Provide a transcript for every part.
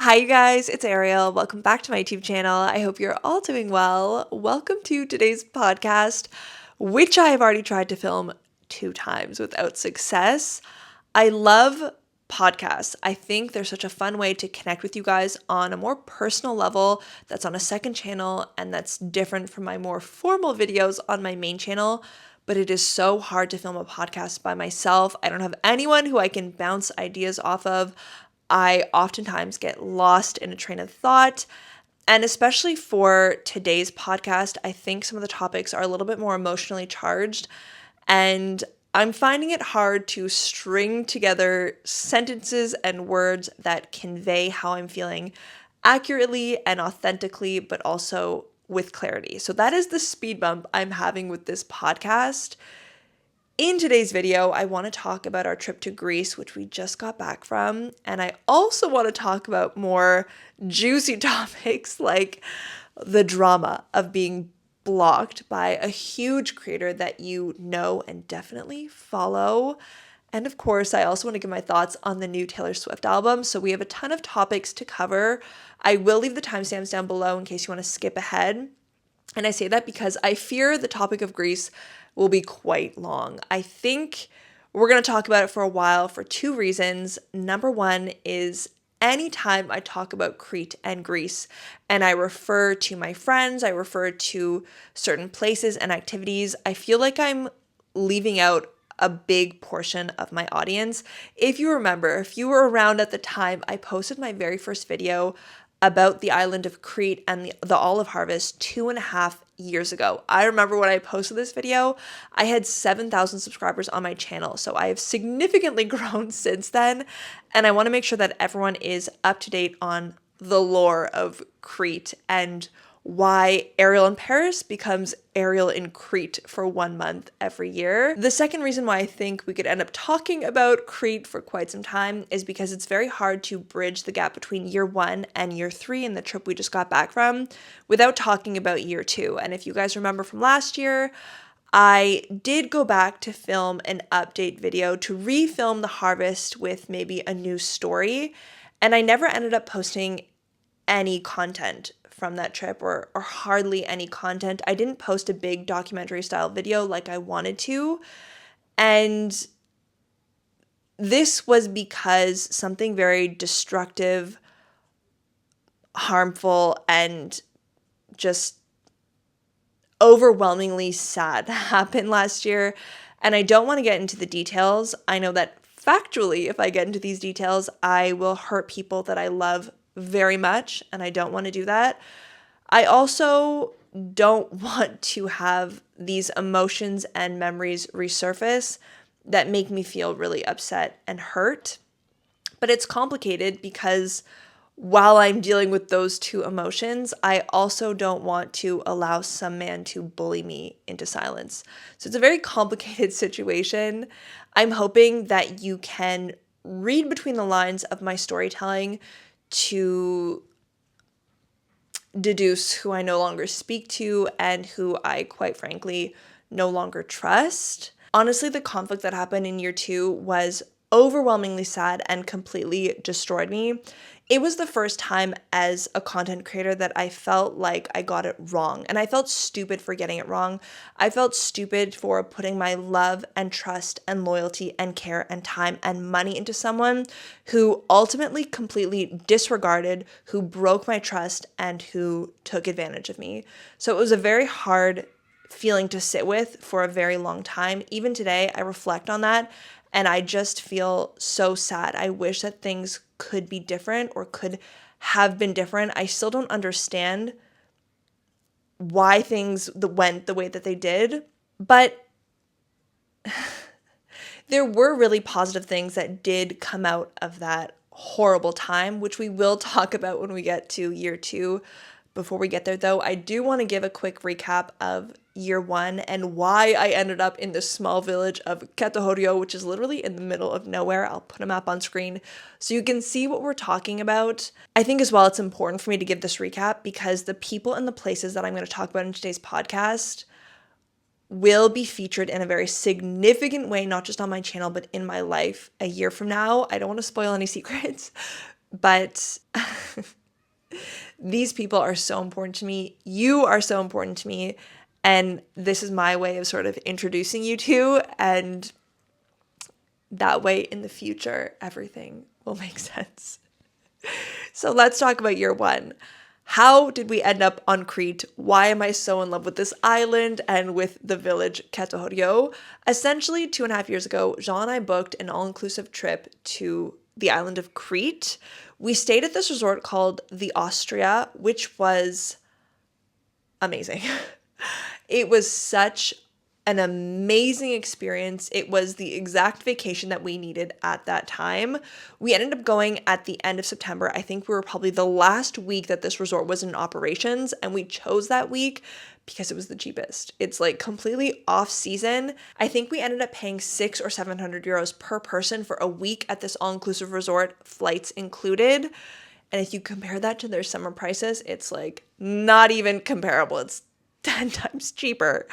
Hi, you guys, it's Arielle. Welcome back to my YouTube channel. I hope you're all doing well. Welcome to today's podcast, which I have already tried to film 2 times without success. I love podcasts. I think they're such a fun way to connect with you guys on a more personal level that's on a second channel and that's different from my more formal videos on my main channel. But it is so hard to film a podcast by myself. I don't have anyone who I can bounce ideas off of. I oftentimes get lost in a train of thought. And especially for today's podcast, I think some of the topics are a little bit more emotionally charged. And I'm finding it hard to string together sentences and words that convey how I'm feeling accurately and authentically, but also with clarity. So that is the speed bump I'm having with this podcast. In today's video, I want to talk about our trip to Greece, which we just got back from, and I also want to talk about more juicy topics like the drama of being blocked by a huge creator that you know and definitely follow. And of course, I also want to give my thoughts on the new Taylor Swift album. So we have a ton of topics to cover. I will leave the timestamps down below in case you want to skip ahead. And I say that because I fear the topic of Greece will be quite long. I think we're going to talk about it for a while for 2 reasons. Number one is anytime I talk about Crete and Greece and I refer to my friends, I refer to certain places and activities, I feel like I'm leaving out a big portion of my audience. If you remember, if you were around at the time, I posted my very first video about the island of Crete and the olive harvest 2.5 years ago. I remember when I posted this video, I had 7,000 subscribers on my channel. So I have significantly grown since then. And I want to make sure that everyone is up to date on the lore of Crete and why Arielle in Paris becomes Arielle in Crete for 1 month every year. The second reason why I think we could end up talking about Crete for quite some time is because it's very hard to bridge the gap between year 1 and year 3 in the trip we just got back from without talking about year 2. And if you guys remember from last year, I did go back to film an update video to refilm the harvest with maybe a new story, and I never ended up posting any content from that trip or hardly any content. I didn't post a big documentary style video like I wanted to. And this was because something very destructive, harmful, and just overwhelmingly sad happened last year. And I don't want to get into the details. I know that factually, if I get into these details, I will hurt people that I love very much, and I don't want to do that. I also don't want to have these emotions and memories resurface that make me feel really upset and hurt. But it's complicated because while I'm dealing with those 2 emotions, I also don't want to allow some man to bully me into silence. So it's a very complicated situation. I'm hoping that you can read between the lines of my storytelling to deduce who I no longer speak to and who I, quite frankly, no longer trust. Honestly, the conflict that happened in year 2 was overwhelmingly sad and completely destroyed me. It was the first time as a content creator that I felt like I got it wrong, and I felt stupid for getting it wrong. I felt stupid for putting my love and trust and loyalty and care and time and money into someone who ultimately completely disregarded, who broke my trust, and who took advantage of me. So it was a very hard feeling to sit with for a very long time. Even today, I reflect on that and I just feel so sad. I wish that things could be different or could have been different. I still don't understand why things went the way that they did, but there were really positive things that did come out of that horrible time, which we will talk about when we get to year 2. Before we get there, though, I do want to give a quick recap of year 1 and why I ended up in the small village of Ketohorio, which is literally in the middle of nowhere. I'll put a map on screen so you can see what we're talking about. I think as well it's important for me to give this recap because the people and the places that I'm going to talk about in today's podcast will be featured in a very significant way, not just on my channel, but in my life a year from now. I don't want to spoil any secrets, But these people are so important to me. You are so important to me. And this is my way of sort of introducing you to, and that way in the future, everything will make sense. So let's talk about year one. How did we end up on Crete? Why am I so in love with this island and with the village Ketohorio? Essentially, 2.5 years ago, Jean and I booked an all-inclusive trip to the island of Crete. We stayed at this resort called the Austria, which was amazing. It was such an amazing experience. It was the exact vacation that we needed at that time. We ended up going at the end of September. I think we were probably the last week that this resort was in operations, and we chose that week because it was the cheapest. It's like completely off season. I think we ended up paying 600 or 700 euros per person for a week at this all-inclusive resort, flights included. And if you compare that to their summer prices, it's like not even comparable. It's 10 times cheaper.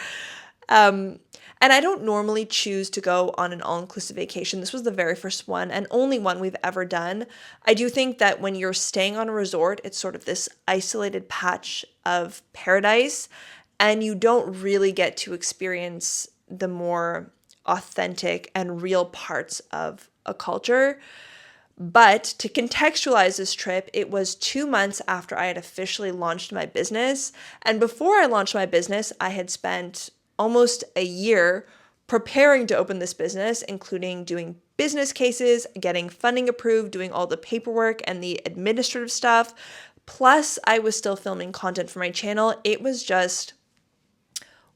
And I don't normally choose to go on an all-inclusive vacation. This was the very first one and only one we've ever done. I do think that when you're staying on a resort, it's sort of this isolated patch of paradise, and you don't really get to experience the more authentic and real parts of a culture. But to contextualize this trip, it was 2 months after I had officially launched my business. And before I launched my business, I had spent almost a year preparing to open this business, including doing business cases, getting funding approved, doing all the paperwork and the administrative stuff. Plus, I was still filming content for my channel. It was just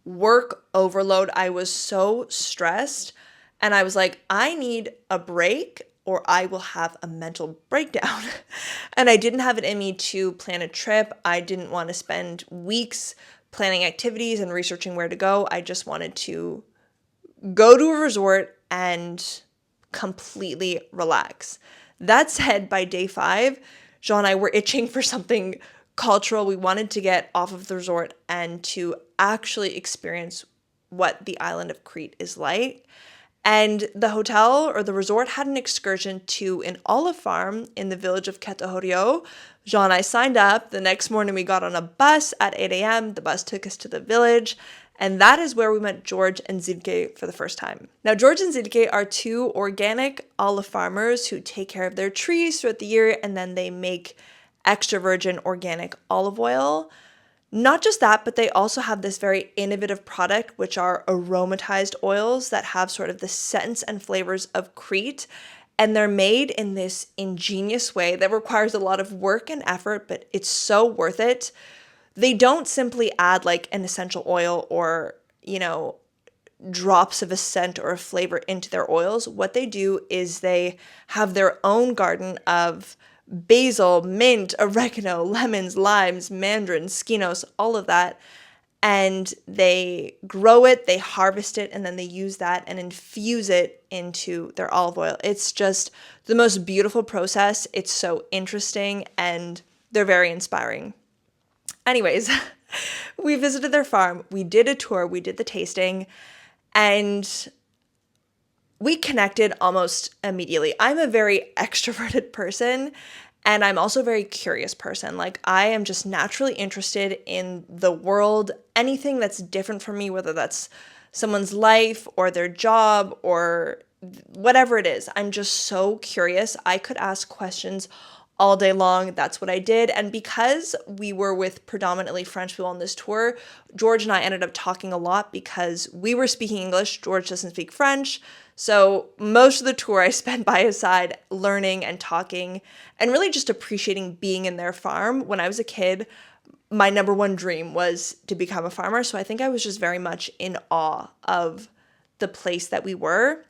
work overload. I was so stressed, and I was like, I need a break or I will have a mental breakdown. And I didn't have it in me to plan a trip. I didn't want to spend weeks planning activities and researching where to go. I just wanted to go to a resort and completely relax. That said, by day 5, Jean and I were itching for something cultural. We wanted to get off of the resort and to actually experience what the island of Crete is like. And the hotel or the resort had an excursion to an olive farm in the village of Ketohorio. Jean and I signed up. The next morning we got on a bus at 8 a.m. The bus took us to the village. And that is where we met George and Zilke for the first time. Now, George and Zilke are 2 organic olive farmers who take care of their trees throughout the year, and then they make extra virgin organic olive oil. Not just that, but they also have this very innovative product, which are aromatized oils that have sort of the scents and flavors of Crete. And they're made in this ingenious way that requires a lot of work and effort, but it's so worth it. They don't simply add like an essential oil or, drops of a scent or a flavor into their oils. What they do is they have their own garden of basil, mint, oregano, lemons, limes, mandarins, skinos, all of that. And they grow it, they harvest it, and then they use that and infuse it into their olive oil. It's just the most beautiful process. It's so interesting, and they're very inspiring. Anyways, we visited their farm, we did a tour, we did the tasting, and we connected almost immediately. I'm a very extroverted person, and I'm also a very curious person. Like, I am just naturally interested in the world, anything that's different from me, whether that's someone's life or their job or whatever it is. I'm just so curious. I could ask questions all day long. That's what I did. And because we were with predominantly French people on this tour, George and I ended up talking a lot because we were speaking English. George doesn't speak French. So most of the tour I spent by his side learning and talking and really just appreciating being in their farm. When I was a kid, my number one dream was to become a farmer. So I think I was just very much in awe of the place that we were.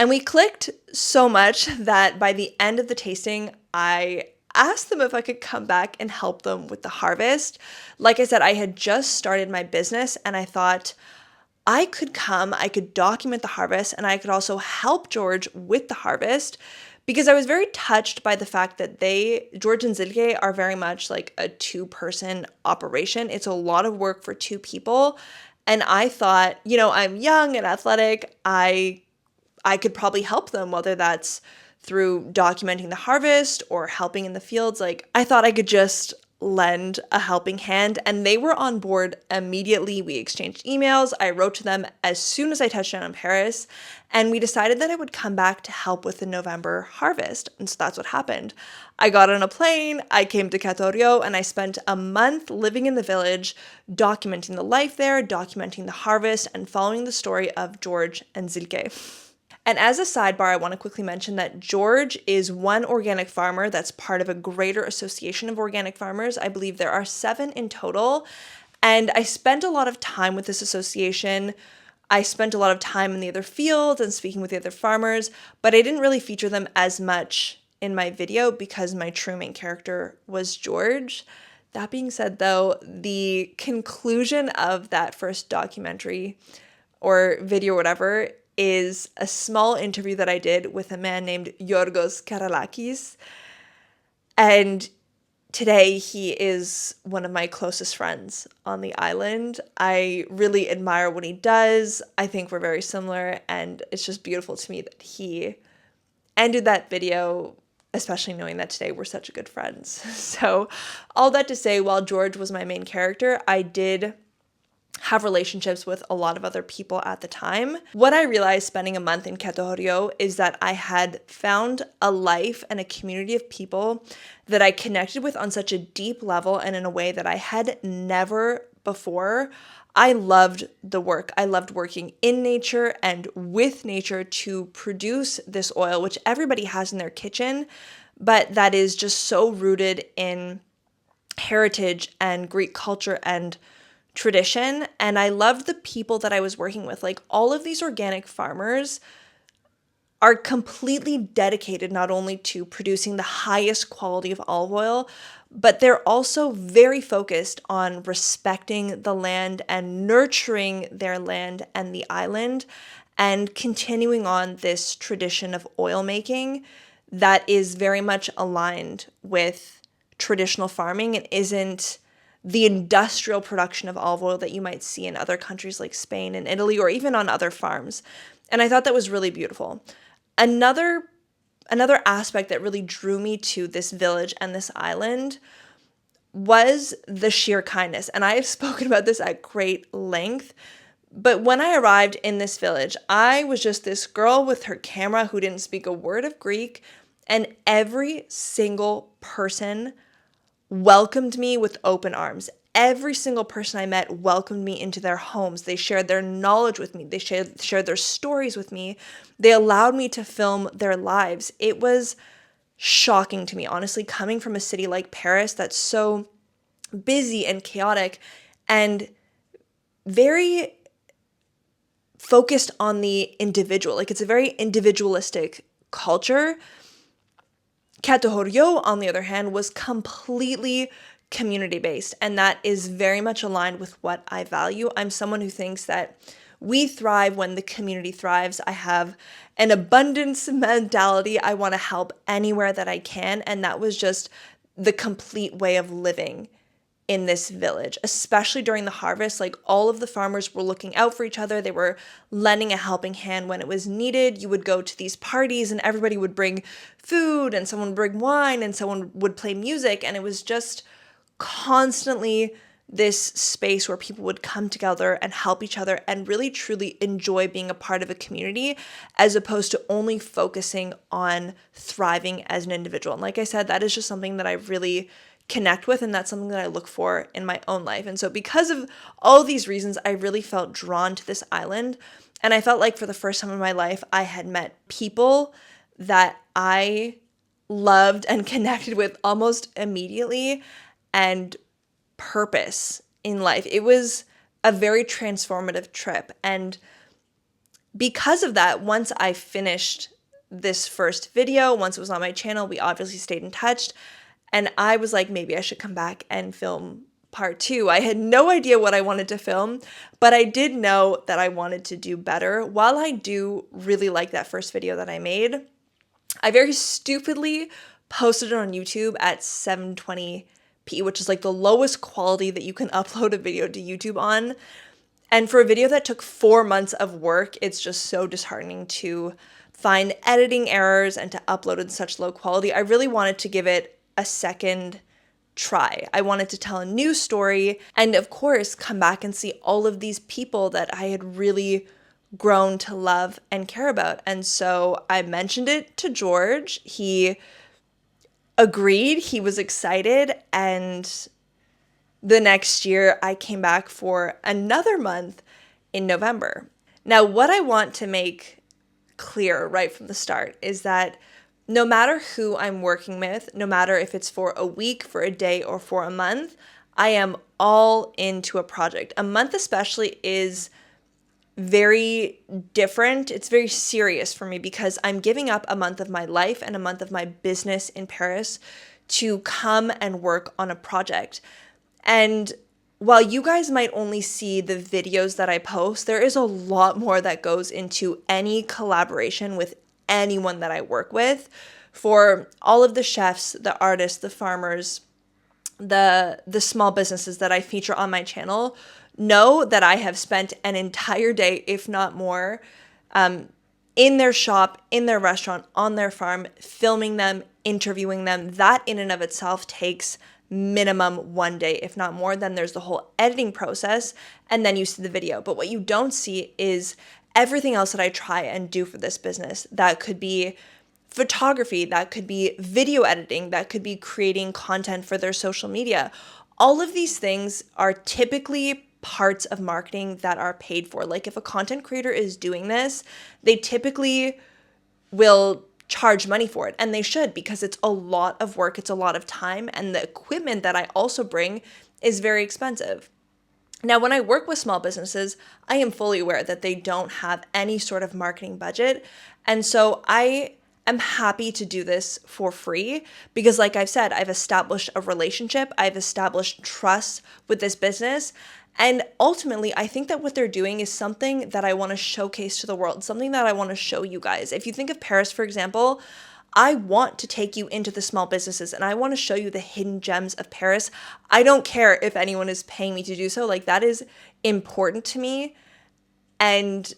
And we clicked so much that by the end of the tasting, I asked them if I could come back and help them with the harvest. Like I said, I had just started my business and I thought I could come, I could document the harvest, and I could also help George with the harvest because I was very touched by the fact that George and Zilke, are very much like a 2-person operation. It's a lot of work for 2 people. And I thought, I'm young and athletic. I could probably help them, whether that's through documenting the harvest or helping in the fields. Like, I thought I could just lend a helping hand, and they were on board immediately. We exchanged emails. I wrote to them as soon as I touched down in Paris, and we decided that I would come back to help with the November harvest. And so that's what happened. I got on a plane, I came to Katorio, and I spent a month living in the village, documenting the life there, documenting the harvest, and following the story of George and Zilke. And as a sidebar, I want to quickly mention that George is one organic farmer that's part of a greater association of organic farmers. I believe there are 7 in total. And I spent a lot of time with this association. I spent a lot of time in the other fields and speaking with the other farmers, but I didn't really feature them as much in my video because my true main character was George. That being said, though, the conclusion of that first documentary or video or whatever is a small interview that I did with a man named Yorgos Karalakis. And today he is one of my closest friends on the island. I really admire what he does. I think we're very similar, and it's just beautiful to me that he ended that video, especially knowing that today we're such good friends. So all that to say, while George was my main character, I did have relationships with a lot of other people at the time. What I realized spending a month in Katorio is that I had found a life and a community of people that I connected with on such a deep level and in a way that I had never before. I loved the work. I loved working in nature and with nature to produce this oil, which everybody has in their kitchen, but that is just so rooted in heritage and Greek culture and tradition. And I loved the people that I was working with. Like, all of these organic farmers are completely dedicated not only to producing the highest quality of olive oil, but they're also very focused on respecting the land and nurturing their land and the island and continuing on this tradition of oil making that is very much aligned with traditional farming and isn't the industrial production of olive oil that you might see in other countries like Spain and Italy or even on other farms. And I thought that was really beautiful. Another aspect that really drew me to this village and this island was the sheer kindness. And I have spoken about this at great length. But when I arrived in this village, I was just this girl with her camera who didn't speak a word of Greek, and every single person welcomed me with open arms. Every single person I met welcomed me into their homes. They shared their knowledge with me. They shared their stories with me. They allowed me to film their lives. It was shocking to me, honestly, coming from a city like Paris that's so busy and chaotic and very focused on the individual. Like, it's a very individualistic culture. Katorio, on the other hand, was completely community-based, and that is very much aligned with what I value. I'm someone who thinks that we thrive when the community thrives. I have an abundance mentality. I want to help anywhere that I can, and that was just the complete way of living in this village, especially during the harvest. Like, all of the farmers were looking out for each other. They were lending a helping hand when it was needed. You would go to these parties and everybody would bring food and someone would bring wine and someone would play music. And it was just constantly this space where people would come together and help each other and really truly enjoy being a part of a community, as opposed to only focusing on thriving as an individual. And like I said, that is just something that I really connect with, and that's something that I look for in my own life. And so because of all these reasons, I really felt drawn to this island, and I felt like for the first time in my life, I had met people that I loved and connected with almost immediately, and purpose in life. It was a very transformative trip, and because of that, once I finished this first video, once it was on my channel, we obviously stayed in touch. And I was like, maybe I should come back and film part 2. I had no idea what I wanted to film, but I did know that I wanted to do better. While I do really like that first video that I made, I very stupidly posted it on YouTube at 720p, which is like the lowest quality that you can upload a video to YouTube on. And for a video that took 4 months of work, it's just so disheartening to find editing errors and to upload in such low quality. I really wanted to give it a second try. I wanted to tell a new story and, of course, come back and see all of these people that I had really grown to love and care about. And so I mentioned it to George. He agreed. He was excited. And the next year, I came back for another month in November. Now, what I want to make clear right from the start is that no matter who I'm working with, no matter if it's for a week, for a day, or for a month, I am all into a project. A month especially is very different. It's very serious for me because I'm giving up a month of my life and a month of my business in Paris to come and work on a project. And while you guys might only see the videos that I post, there is a lot more that goes into any collaboration with anyone that I work with. For all of the chefs, the artists, the farmers, the small businesses that I feature on my channel, know that I have spent an entire day, if not more, in their shop, in their restaurant, on their farm, filming them, interviewing them. That in and of itself takes minimum 1 day, if not more. Then there's the whole editing process, and then you see the video. But what you don't see is everything else that I try and do for this business. That could be photography, that could be video editing, that could be creating content for their social media. All of these things are typically parts of marketing that are paid for. Like if a content creator is doing this, they typically will charge money for it, and they should, because it's a lot of work, it's a lot of time, and the equipment that I also bring is very expensive. Now, when I work with small businesses, I am fully aware that they don't have any sort of marketing budget, and so I am happy to do this for free because, like I've said, I've established a relationship, I've established trust with this business. And ultimately, I think that what they're doing is something that I want to showcase to the world, something that I want to show you guys. If you think of Paris, for example, I want to take you into the small businesses and I want to show you the hidden gems of Paris. I don't care if anyone is paying me to do so. Like, that is important to me. And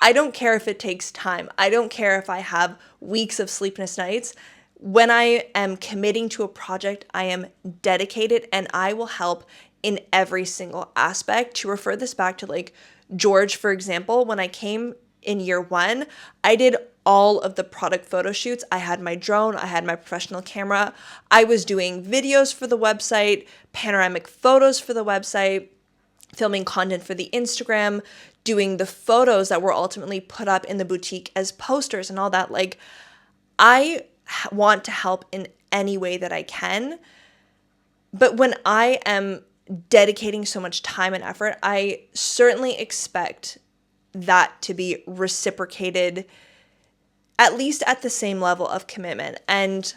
I don't care if it takes time. I don't care if I have weeks of sleepless nights. When I am committing to a project, I am dedicated and I will help in every single aspect. To refer this back to like George, for example, when I came in year 1, I did all of the product photo shoots. I had my drone, I had my professional camera. I was doing videos for the website, panoramic photos for the website, filming content for the Instagram, doing the photos that were ultimately put up in the boutique as posters and all that. Like, I want to help in any way that I can. But when I am dedicating so much time and effort, I certainly expect that to be reciprocated, at least at the same level of commitment. And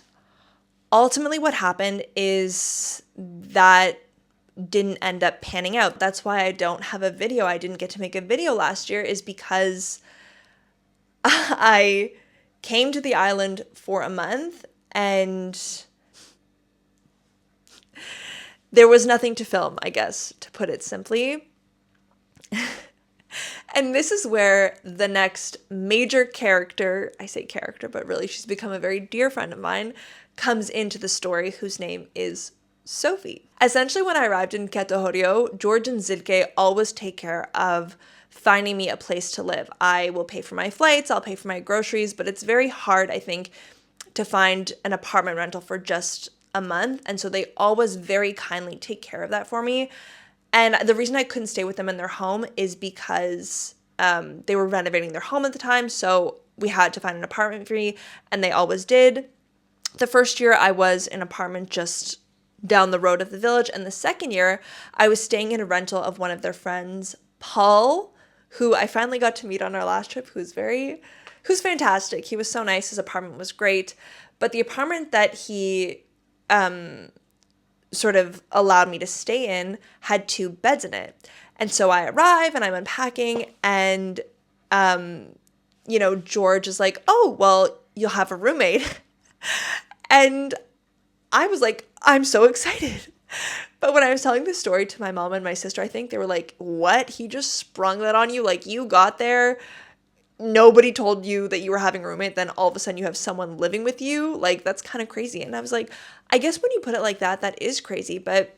ultimately what happened is that didn't end up panning out. That's why I don't have a video. I didn't get to make a video last year, is because I came to the island for a month and there was nothing to film, I guess, to put it simply. And this is where the next major character, I say character, but really she's become a very dear friend of mine, comes into the story, whose name is Sophie. Essentially, when I arrived in Ketohorio, George and Zilke always take care of finding me a place to live. I will pay for my flights, I'll pay for my groceries, but it's very hard, I think, to find an apartment rental for just a month. And so they always very kindly take care of that for me. And the reason I couldn't stay with them in their home is because they were renovating their home at the time. So we had to find an apartment for me, and they always did. The first year I was in an apartment just down the road of the village. And the second year I was staying in a rental of one of their friends, Paul, who I finally got to meet on our last trip, who's fantastic. He was so nice. His apartment was great. But the apartment that he sort of allowed me to stay in had 2 beds in it. And so I arrive and I'm unpacking and, George is like, oh, well, you'll have a roommate. And I was like, I'm so excited. But when I was telling this story to my mom and my sister, I think they were like, what? He just sprung that on you? Like, you got there nobody told you that you were having a roommate, then all of a sudden you have someone living with you. Like, that's kind of crazy. And I was like, I guess when you put it like that, that is crazy. But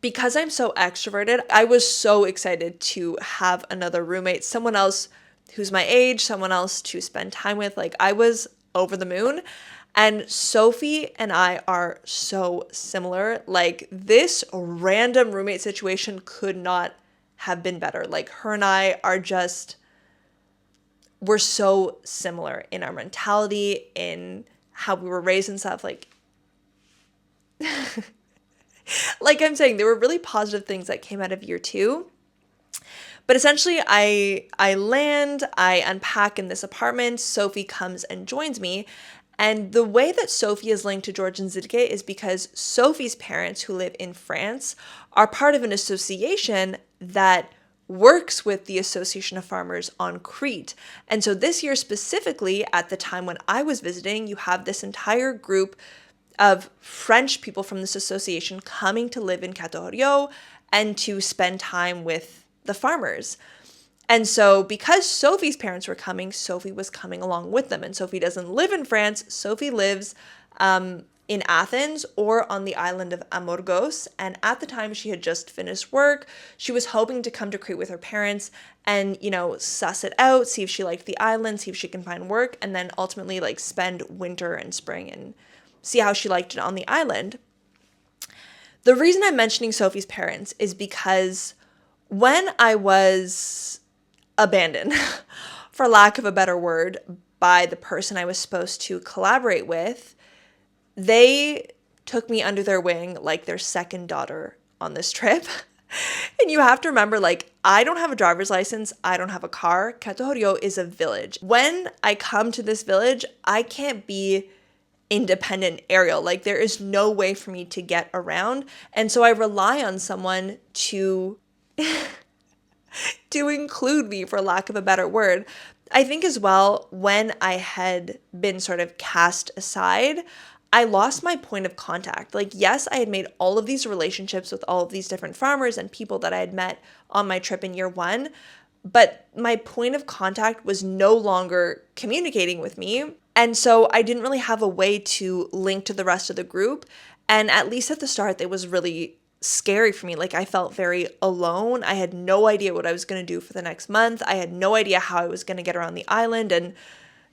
because I'm so extroverted, I was so excited to have another roommate, someone else who's my age, someone else to spend time with. Like, I was over the moon. And Sophie and I are so similar. Like, this random roommate situation could not have been better. Like, her and I are just, we're so similar in our mentality, in how we were raised and stuff. Like, like I'm saying, there were really positive things that came out of year 2. But essentially, I land, I unpack in this apartment. Sophie comes and joins me. And the way that Sophie is linked to George and Zidke is because Sophie's parents, who live in France, are part of an association that works with the Association of Farmers on Crete. And so this year specifically, at the time when I was visiting, you have this entire group of French people from this association coming to live in Categorio and to spend time with the farmers. And so because Sophie's parents were coming, Sophie was coming along with them. And Sophie doesn't live in France. Sophie lives in Athens or on the island of Amorgos. And at the time, she had just finished work. She was hoping to come to Crete with her parents and, you know, suss it out, see if she liked the island, see if she can find work, and then ultimately like spend winter and spring and see how she liked it on the island. The reason I'm mentioning Sophie's parents is because when I was abandoned, for lack of a better word, by the person I was supposed to collaborate with, they took me under their wing like their second daughter on this trip. And you have to remember, like, I don't have a driver's license. I don't have a car. Categorio is a village. When I come to this village, I can't be independent Arielle. Like, there is no way for me to get around. And so I rely on someone to to include me, for lack of a better word. I think as well, when I had been sort of cast aside, I lost my point of contact. Like, yes, I had made all of these relationships with all of these different farmers and people that I had met on my trip in year 1, but my point of contact was no longer communicating with me. And so I didn't really have a way to link to the rest of the group. And at least at the start, it was really scary for me. Like, I felt very alone. I had no idea what I was going to do for the next month. I had no idea how I was going to get around the island and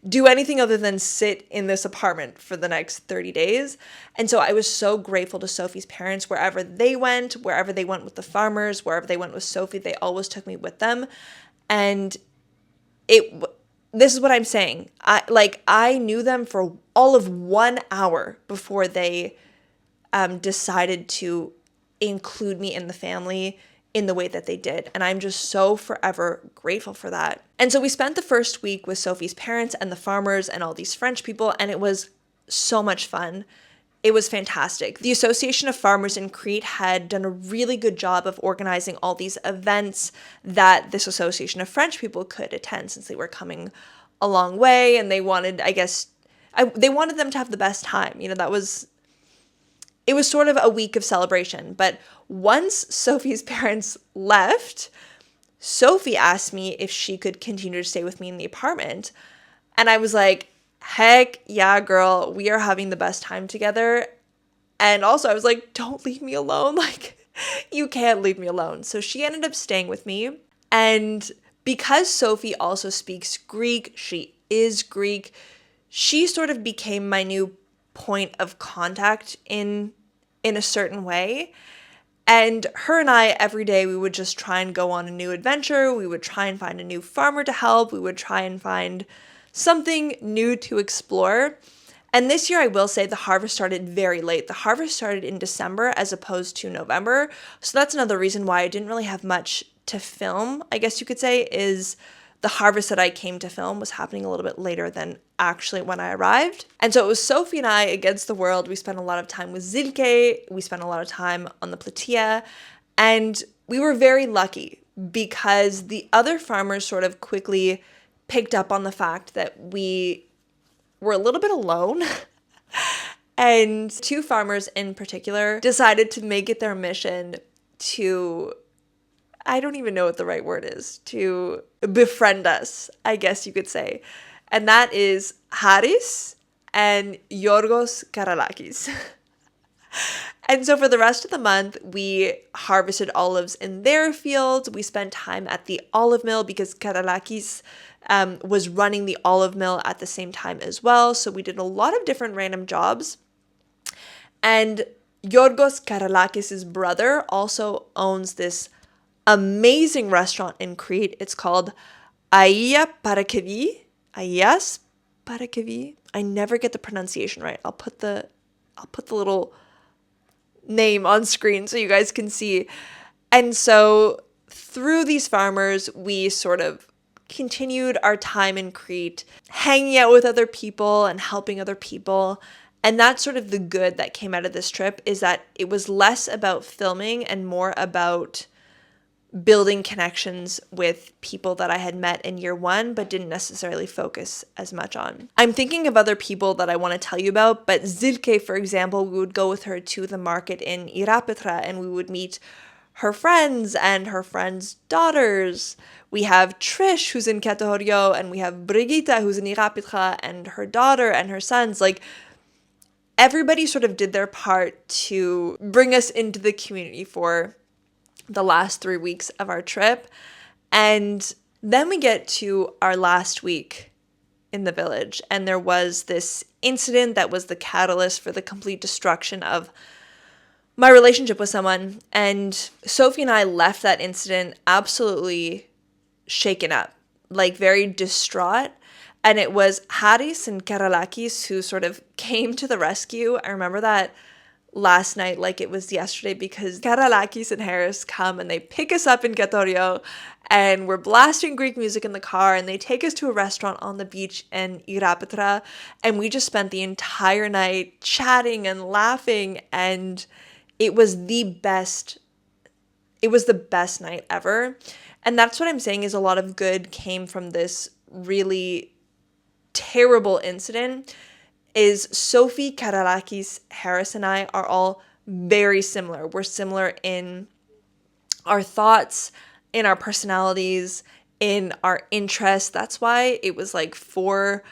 do anything other than sit in this apartment for the next 30 days. And so I was so grateful to Sophie's parents. Wherever they went with the farmers, wherever they went with Sophie, they always took me with them. And this is what I'm saying. I knew them for all of 1 hour before they decided to include me in the family in the way that they did. And I'm just so forever grateful for that. And so we spent the first week with Sophie's parents and the farmers and all these French people, and it was so much fun. It was fantastic. The Association of Farmers in Crete had done a really good job of organizing all these events that this Association of French people could attend, since they were coming a long way, and they wanted, they wanted them to have the best time. You know, it was sort of a week of celebration. But once Sophie's parents left, Sophie asked me if she could continue to stay with me in the apartment. And I was like, heck yeah, girl, we are having the best time together. And also I was like, don't leave me alone. Like, you can't leave me alone. So she ended up staying with me. And because Sophie also speaks Greek, she is Greek, she sort of became my new point of contact in a certain way. And her and I, every day, we would just try and go on a new adventure. We would try and find a new farmer to help. We would try and find something new to explore. And this year, I will say, the harvest started very late. The harvest started in December as opposed to November. So that's another reason why I didn't really have much to film, I guess you could say, is the harvest that I came to film was happening a little bit later than actually when I arrived. And so it was Sophie and I against the world. We spent a lot of time with Zilke. We spent a lot of time on the platea. And we were very lucky because the other farmers sort of quickly picked up on the fact that we were a little bit alone. And 2 farmers in particular decided to make it their mission to I don't even know what the right word is, to befriend us, I guess you could say. And that is Haris and Yorgos Karalakis. And so for the rest of the month, we harvested olives in their fields. We spent time at the olive mill because Karalakis was running the olive mill at the same time as well. So we did a lot of different random jobs. And Yorgos Karalakis' brother also owns this amazing restaurant in Crete. It's called Aia Parakevi. Aias Parakevi. I never get the pronunciation right. I'll put the little name on screen so you guys can see. And so through these farmers, we sort of continued our time in Crete, hanging out with other people and helping other people. And that's sort of the good that came out of this trip, is that it was less about filming and more about building connections with people that I had met in year one, but didn't necessarily focus as much on. I'm thinking of other people that I want to tell you about, but Zilke, for example, we would go with her to the market in Ierapetra and we would meet her friends and her friends' daughters. We have Trish, who's in Ketohorio, and we have Brigitte, who's in Ierapetra, and her daughter and her sons. Like, everybody sort of did their part to bring us into the community for the last 3 weeks of our trip. And then we get to our last week in the village, and there was this incident that was the catalyst for the complete destruction of my relationship with someone. And Sophie and I left that incident absolutely shaken up, like very distraught. And it was Haris and Karalakis who sort of came to the rescue. I remember that last night like it was yesterday, because Karalakis and Haris come and they pick us up in Ketorio and we're blasting Greek music in the car, and they take us to a restaurant on the beach in Ierapetra, and we just spent the entire night chatting and laughing, and it was the best night ever. And that's what I'm saying, is a lot of good came from this really terrible incident. Is Sophie, Karalakis, Harris, and I are all very similar. We're similar in our thoughts, in our personalities, in our interests. That's why it was like 4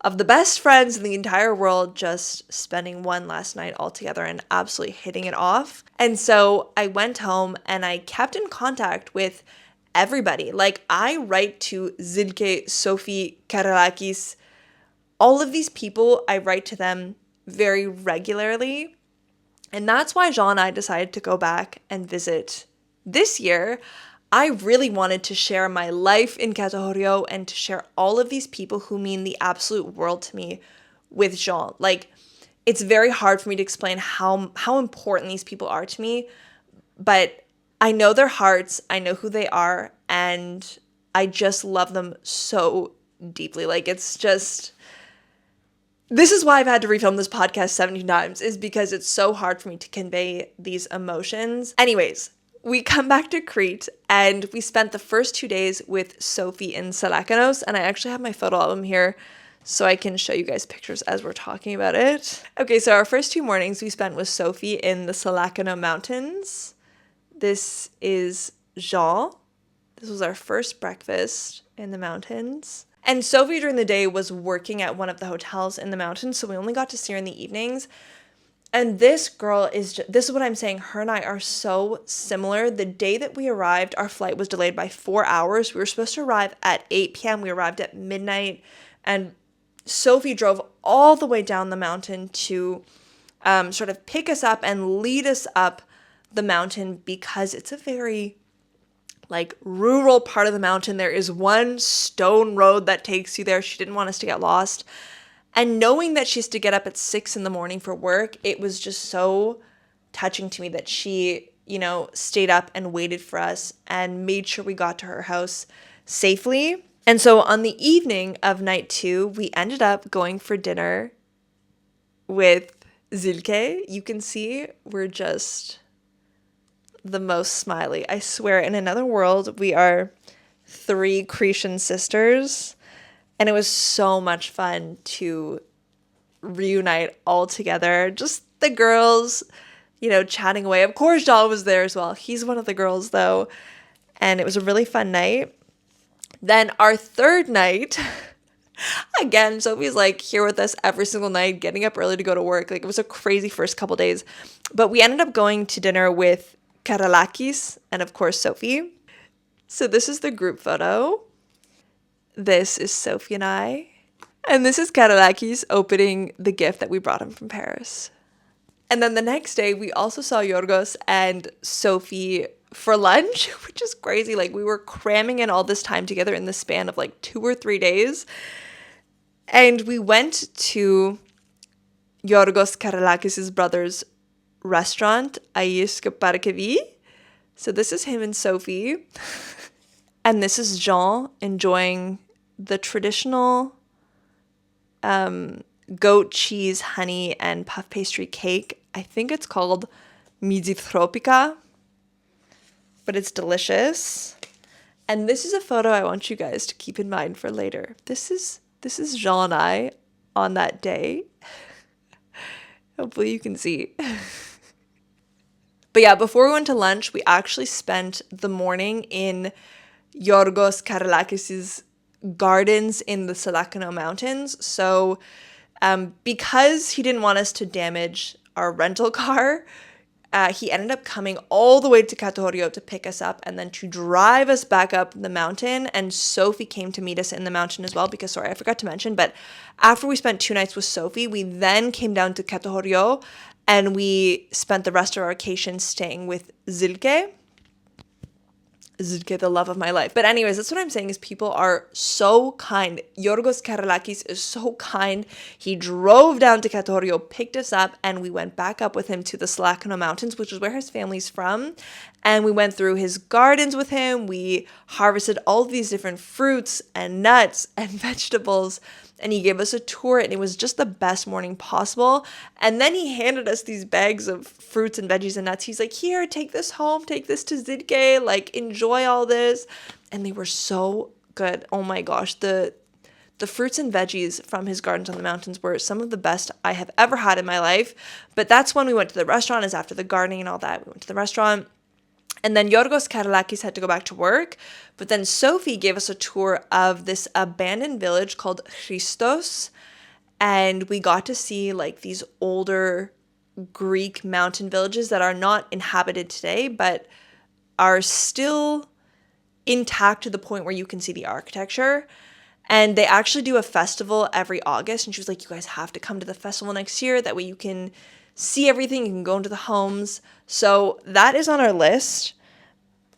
of the best friends in the entire world just spending one last night all together and absolutely hitting it off. And so I went home and I kept in contact with everybody. Like, I write to Zilke, Sophie, Karalakis, all of these people, I write to them very regularly. And that's why Jean and I decided to go back and visit this year. I really wanted to share my life in Ketohorio and to share all of these people who mean the absolute world to me with Jean. Like, it's very hard for me to explain how important these people are to me, but I know their hearts, I know who they are, and I just love them so deeply. Like, it's just... This is why I've had to refilm this podcast 70 times, is because it's so hard for me to convey these emotions. Anyways, we come back to Crete and we spent the first 2 days with Sophie in Salakanos, and I actually have my photo album here so I can show you guys pictures as we're talking about it. Okay, so our first 2 mornings we spent with Sophie in the Salakano Mountains. This is Jean. This was our first breakfast in the mountains. And Sophie during the day was working at one of the hotels in the mountains, so we only got to see her in the evenings. And this girl is this is what I'm saying, her and I are so similar. The day that we arrived, our flight was delayed by 4 hours. We were supposed to arrive at 8 p.m. We arrived at midnight, and Sophie drove all the way down the mountain to sort of pick us up and lead us up the mountain, because it's a very like rural part of the mountain. There is one stone road that takes you there. She didn't want us to get lost. And knowing that she has to get up at 6 a.m. for work, it was just so touching to me that she, stayed up and waited for us and made sure we got to her house safely. And so on the evening of night 2, we ended up going for dinner with Zilke. You can see we're just the most smiley. I swear, in another world, we are 3 Cretan sisters, and it was so much fun to reunite all together. Just the girls, chatting away. Of course, John was there as well. He's one of the girls, though. and it was a really fun night. Then our third night, again, Sophie's like here with us every single night, getting up early to go to work. Like, it was a crazy first couple days. But we ended up going to dinner with Karalakis and, of course, Sophie. So this is the group photo. This is Sophie and I. And this is Karalakis opening the gift that we brought him from Paris. And then the next day, we also saw Yorgos and Sophie for lunch, which is crazy. Like, we were cramming in all this time together in the span of like 2 or 3 days. And we went to Yorgos Karalakis' brother's restaurant, Aiske Parkevi. So this is him and Sophie. And this is Jean enjoying the traditional goat cheese, honey, and puff pastry cake. I think it's called Midi Tropica, but it's delicious. And this is a photo I want you guys to keep in mind for later. This is Jean and I on that day. Hopefully you can see. But yeah, before we went to lunch, we actually spent the morning in Yorgos Karalakis' gardens in the Salakano Mountains. So because he didn't want us to damage our rental car, he ended up coming all the way to Katohorio to pick us up and then to drive us back up the mountain. And Sophie came to meet us in the mountain as well because, sorry, I forgot to mention, but after we spent 2 nights with Sophie, we then came down to Katohorio and we spent the rest of our vacation staying with Zilke. Zilke, the love of my life. But anyways, that's what I'm saying is people are so kind. Yorgos Karalakis is so kind. He drove down to Katohorio, picked us up, and we went back up with him to the Salakano Mountains, which is where his family's from. And we went through his gardens with him. We harvested all these different fruits and nuts and vegetables. And he gave us a tour, and it was just the best morning possible. And then he handed us these bags of fruits and veggies and nuts. He's like, here, take this home, take this to Zidke, like, enjoy all this. And they were so good. Oh my gosh, the fruits and veggies from his gardens on the mountains were some of the best I have ever had in my life. But that's when we went to the restaurant, is after the gardening and all that. We went to the restaurant. And then Yorgos Karalakis had to go back to work. But then Sophie gave us a tour of this abandoned village called Christos. And we got to see like these older Greek mountain villages that are not inhabited today, but are still intact to the point where you can see the architecture. And they actually do a festival every August. And she was like, you guys have to come to the festival next year. That way you can see everything. You can go into the homes. So that is on our list.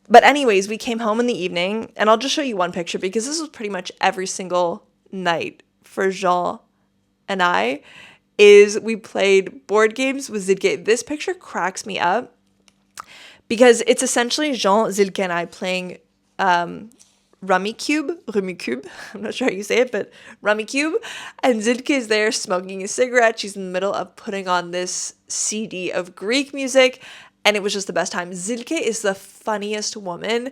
But anyways, we came home in the evening. And I'll just show you one picture because this was pretty much every single night for Jean and I. Is we played board games with Zilke. This picture cracks me up because it's essentially Jean, Zilke, and I playing Rummy Cube. I'm not sure how you say it, but Rummy Cube. And Zilke is there smoking a cigarette. She's in the middle of putting on this CD of Greek music, and it was just the best time. Zilke is the funniest woman.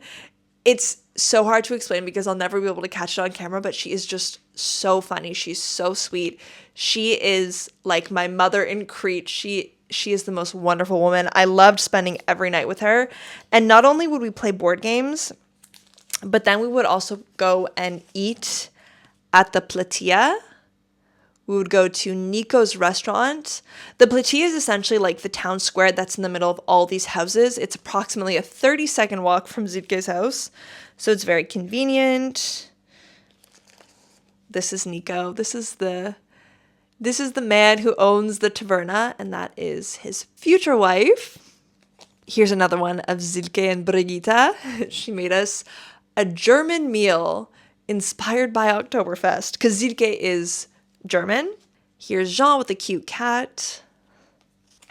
It's so hard to explain because I'll never be able to catch it on camera, but she is just so funny. She's so sweet. She is like my mother in Crete. She is the most wonderful woman. I loved spending every night with her. And not only would we play board games, but then we would also go and eat at the Platea. We would go to Nico's restaurant. The Platea is essentially like the town square that's in the middle of all these houses. It's approximately a 30-second walk from Zitke's house. So it's very convenient. This is Nico. This is the man who owns the taverna, and that is his future wife. Here's another one of Zilke and Brigitte. She made us a German meal inspired by Oktoberfest because Zilke is German. Here's Jean with a cute cat.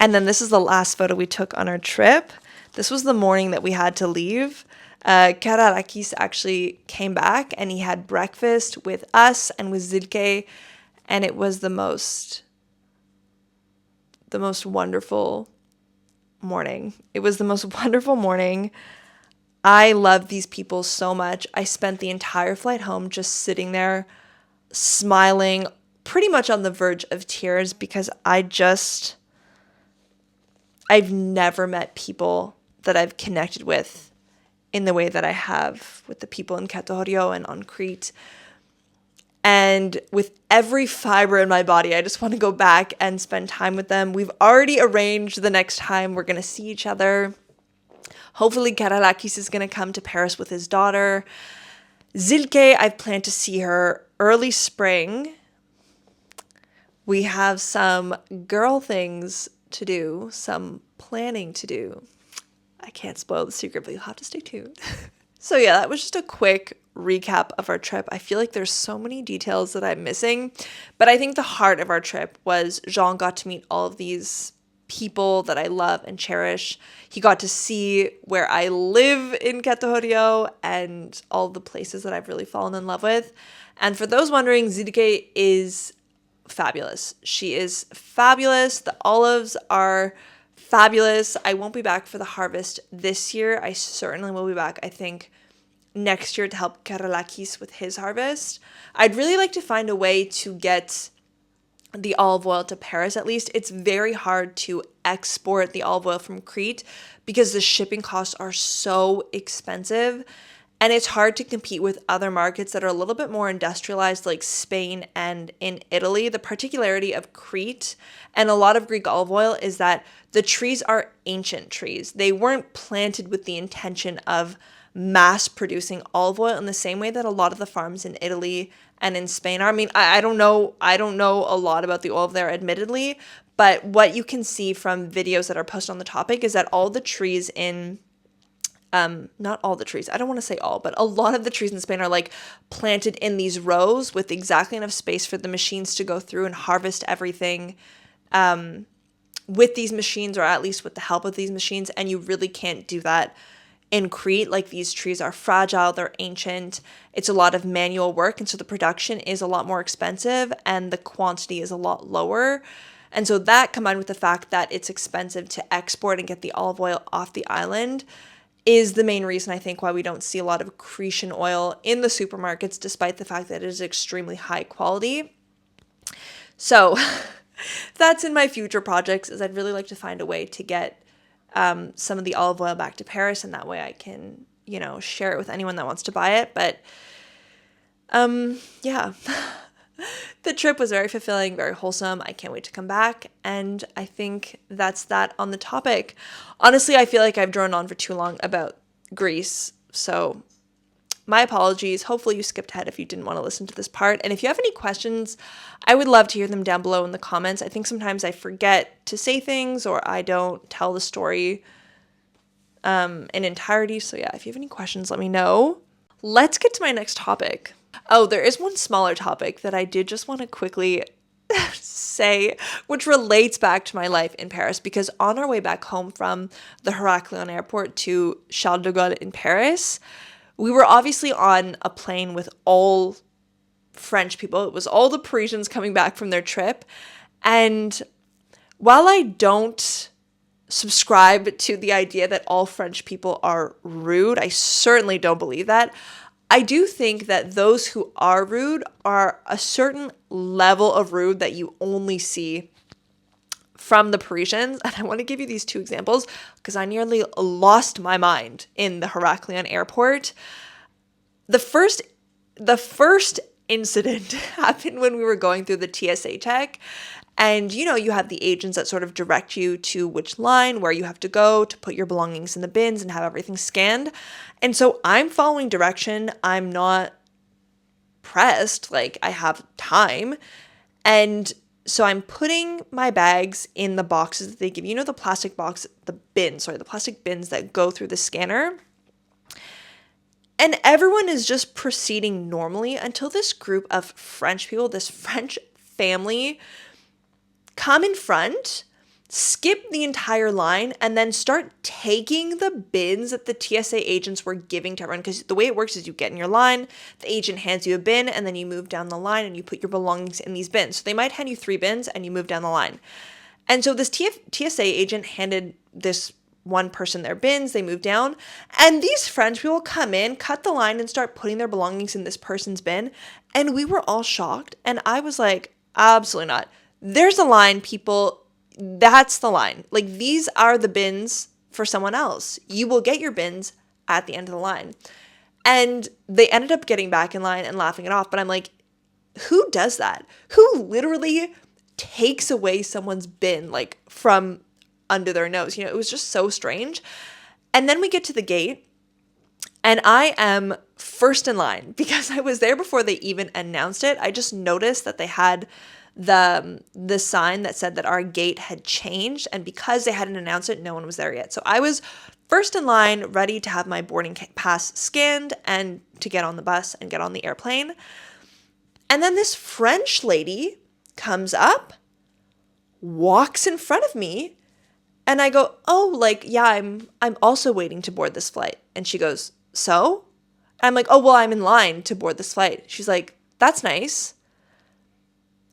And then this is the last photo we took on our trip. This was the morning that we had to leave. Kararakis actually came back and he had breakfast with us and with Zilke, and it was the most wonderful morning. It was the most wonderful morning. I love these people so much. I spent the entire flight home just sitting there smiling, pretty much on the verge of tears because I've never met people that I've connected with in the way that I have with the people in Ketorio and on Crete. And with every fiber in my body, I just want to go back and spend time with them. We've already arranged the next time we're going to see each other. Hopefully Karalakis is going to come to Paris with his daughter. Zilke, I've planned to see her early spring. We have some girl things to do, some planning to do. I can't spoil the secret, but you'll have to stay tuned. So yeah, that was just a quick recap of our trip. I feel like there's so many details that I'm missing, but I think the heart of our trip was Jean got to meet all of these people that I love and cherish. He got to see where I live in Ketorio and all the places that I've really fallen in love with. And for those wondering, Zidike is fabulous. She is fabulous. The olives are fabulous. I won't be back for the harvest this year. I certainly will be back, I think, next year to help Karalakis with his harvest. I'd really like to find a way to get the olive oil to Paris at least. It's very hard to export the olive oil from Crete because the shipping costs are so expensive. And it's hard to compete with other markets that are a little bit more industrialized, like Spain and in Italy. The particularity of Crete and a lot of Greek olive oil is that the trees are ancient trees. They weren't planted with the intention of mass producing olive oil in the same way that a lot of the farms in Italy and in Spain are. I mean, I don't know a lot about the oil there, admittedly, but what you can see from videos that are posted on the topic is that all the trees in not all the trees, I don't want to say all, but a lot of the trees in Spain are like planted in these rows with exactly enough space for the machines to go through and harvest everything with these machines, or at least with the help of these machines. And you really can't do that in Crete. Like, these trees are fragile, they're ancient, it's a lot of manual work, and so the production is a lot more expensive and the quantity is a lot lower. And so that, combined with the fact that it's expensive to export and get the olive oil off the island, is the main reason I think why we don't see a lot of Cretian oil in the supermarkets, despite the fact that it is extremely high quality. So that's in my future projects, is I'd really like to find a way to get some of the olive oil back to Paris, and that way I can, share it with anyone that wants to buy it. But yeah. The trip was very fulfilling, very wholesome. I can't wait to come back. And I think that's that on the topic. Honestly, I feel like I've drawn on for too long about Greece. So my apologies. Hopefully you skipped ahead if you didn't want to listen to this part. And if you have any questions, I would love to hear them down below in the comments. I think sometimes I forget to say things, or I don't tell the story in entirety. So yeah, if you have any questions, let me know. Let's get to my next topic. Oh, there is one smaller topic that I did just want to quickly say, which relates back to my life in Paris, because on our way back home from the Heraklion airport to Charles de Gaulle in Paris, we were obviously on a plane with all French people. It was all the Parisians coming back from their trip. And while I don't subscribe to the idea that all French people are rude, I certainly don't believe that. I do think that those who are rude are a certain level of rude that you only see from the Parisians. And I want to give you these two examples because I nearly lost my mind in the Heraklion airport. The first incident happened when we were going through the TSA check. And, you have the agents that sort of direct you to which line, where you have to go to put your belongings in the bins and have everything scanned. And so I'm following direction. I'm not pressed. Like, I have time. And so I'm putting my bags in the boxes that they give you. The plastic bins that go through the scanner. And everyone is just proceeding normally until this group of French people, this French family, come in front, skip the entire line, and then start taking the bins that the TSA agents were giving to everyone. Because the way it works is you get in your line, the agent hands you a bin, and then you move down the line and you put your belongings in these bins. So they might hand you 3 bins and you move down the line. And so this TSA agent handed this one person their bins, they move down, and these French people come in, cut the line, and start putting their belongings in this person's bin. And we were all shocked. And I was like, absolutely not. There's a line, people. That's the line. Like, these are the bins for someone else. You will get your bins at the end of the line. And they ended up getting back in line and laughing it off. But I'm like, who does that? Who literally takes away someone's bin like from under their nose? You know, it was just so strange. And then we get to the gate and I am first in line because I was there before they even announced it. I just noticed that they had the sign that said that our gate had changed, and because they hadn't announced it, no one was there yet. So I was first in line, ready to have my boarding pass scanned and to get on the bus and get on the airplane. And then this French lady comes up, walks in front of me, and I go, "Oh, like, yeah, I'm also waiting to board this flight." And she goes, "So?" And I'm like, "Oh, well, I'm in line to board this flight." She's like, "That's nice."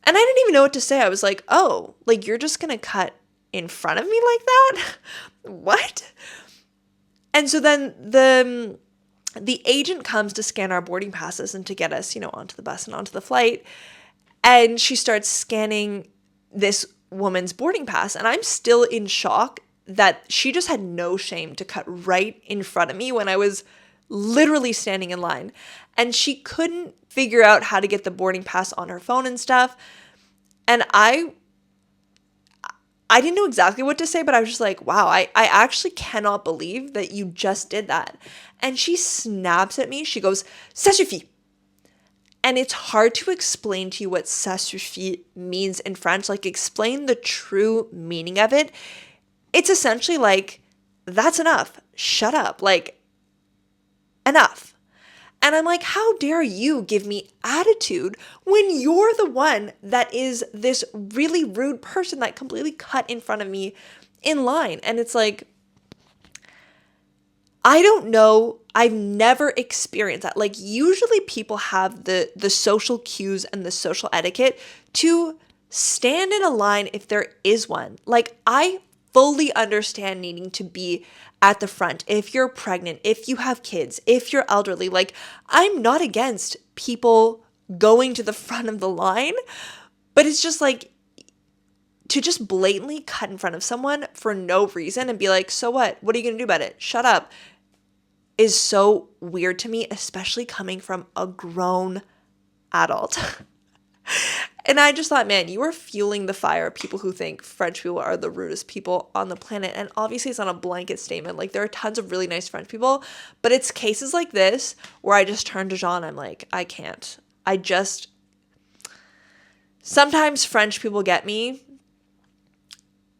And I didn't even know what to say. I was like, "Oh, like, you're just gonna cut in front of me like that?" What? And so then the agent comes to scan our boarding passes and to get us, you know, onto the bus and onto the flight. And she starts scanning this woman's boarding pass. And I'm still in shock that she just had no shame to cut right in front of me when I was literally standing in line. And she couldn't figure out how to get the boarding pass on her phone and stuff. And I didn't know exactly what to say, but I was just like, wow, I actually cannot believe that you just did that. And she snaps at me. She goes, "Ça suffit." And it's hard to explain to you what "ça suffit" means in French, like explain the true meaning of it. It's essentially like, that's enough. Shut up. Like, enough. And I'm like, how dare you give me attitude when you're the one that is this really rude person that completely cut in front of me in line? And it's like, I don't know. I've never experienced that. Like, usually people have the social cues and the social etiquette to stand in a line if there is one. Like, I fully understand needing to be at the front if you're pregnant, if you have kids, if you're elderly. Like, I'm not against people going to the front of the line, but it's just like, to just blatantly cut in front of someone for no reason and be like, "So what? What are you going to do about it? Shut up," is so weird to me, especially coming from a grown adult. And I just thought, man, you are fueling the fire of people who think French people are the rudest people on the planet. And obviously it's not a blanket statement. Like, there are tons of really nice French people, but it's cases like this where I just turn to Jean. I'm like, I can't. Sometimes French people get me,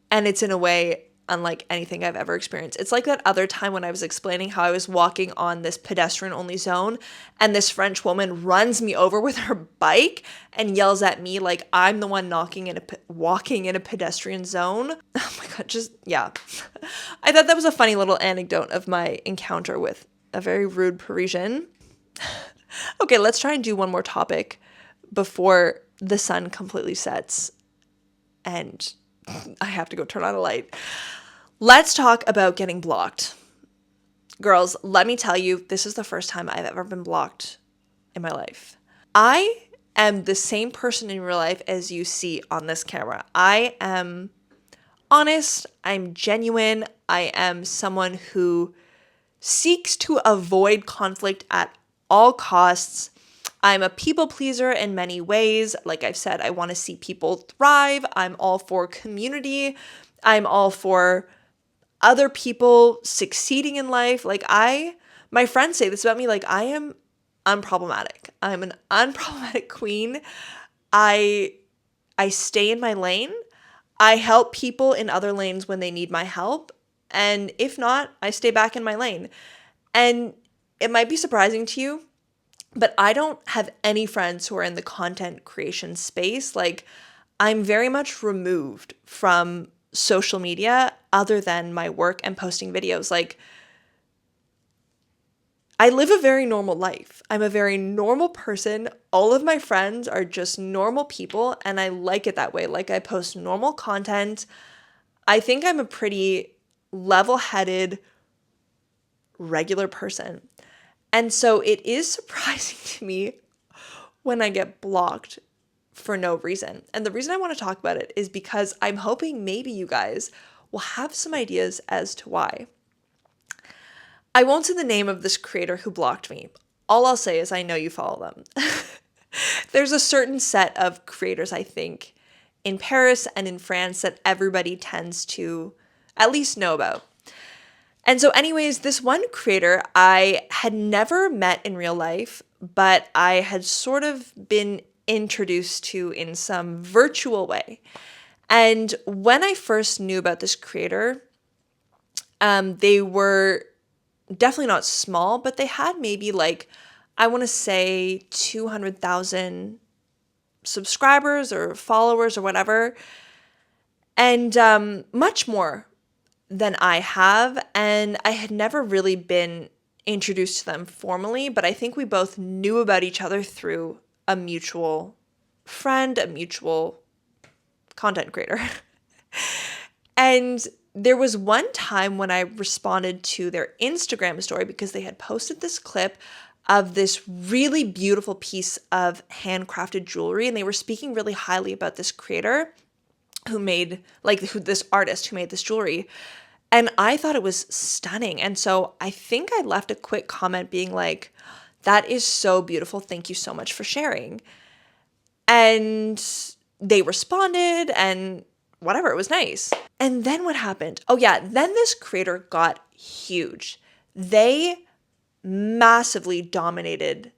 and it's in a way unlike anything I've ever experienced. It's like that other time when I was explaining how I was walking on this pedestrian-only zone, and this French woman runs me over with her bike and yells at me like I'm the one walking in a pedestrian zone. Oh my God, yeah. I thought that was a funny little anecdote of my encounter with a very rude Parisian. Okay, let's try and do one more topic before the sun completely sets and I have to go turn on a light. Let's talk about getting blocked. Girls, let me tell you, this is the first time I've ever been blocked in my life. I am the same person in real life as you see on this camera. I am honest. I'm genuine. I am someone who seeks to avoid conflict at all costs. I'm a people pleaser in many ways. Like I've said, I want to see people thrive. I'm all for community. I'm all for other people succeeding in life. My friends say this about me, like I am unproblematic. I'm an unproblematic queen. I stay in my lane. I help people in other lanes when they need my help. And if not, I stay back in my lane. And it might be surprising to you, but I don't have any friends who are in the content creation space. Like, I'm very much removed from social media other than my work and posting videos. Like, I live a very normal life. I'm a very normal person. All of my friends are just normal people, and I like it that way. Like, I post normal content. I think I'm a pretty level-headed, regular person. And so it is surprising to me when I get blocked for no reason. And the reason I want to talk about it is because I'm hoping maybe you guys will have some ideas as to why. I won't say the name of this creator who blocked me. All I'll say is I know you follow them. There's a certain set of creators, I think, in Paris and in France that everybody tends to at least know about. And so anyways, this one creator I had never met in real life, but I had sort of been introduced to in some virtual way. And when I first knew about this creator, they were definitely not small, but they had maybe like, I want to say 200,000 subscribers or followers or whatever, and much more than I have. And I had never really been introduced to them formally, but I think we both knew about each other through a mutual friend, a mutual content creator. And there was one time when I responded to their Instagram story because they had posted this clip of this really beautiful piece of handcrafted jewelry, and they were speaking really highly about this creator this artist who made this jewelry. And I thought it was stunning. And so I think I left a quick comment being like, that is so beautiful. Thank you so much for sharing. And they responded and whatever, it was nice. And then what happened? Oh yeah, then this creator got huge. They massively dominated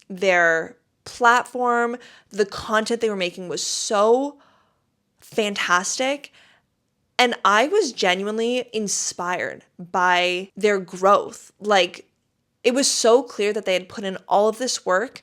their platform. The content they were making was so fantastic. And I was genuinely inspired by their growth. Like, it was so clear that they had put in all of this work,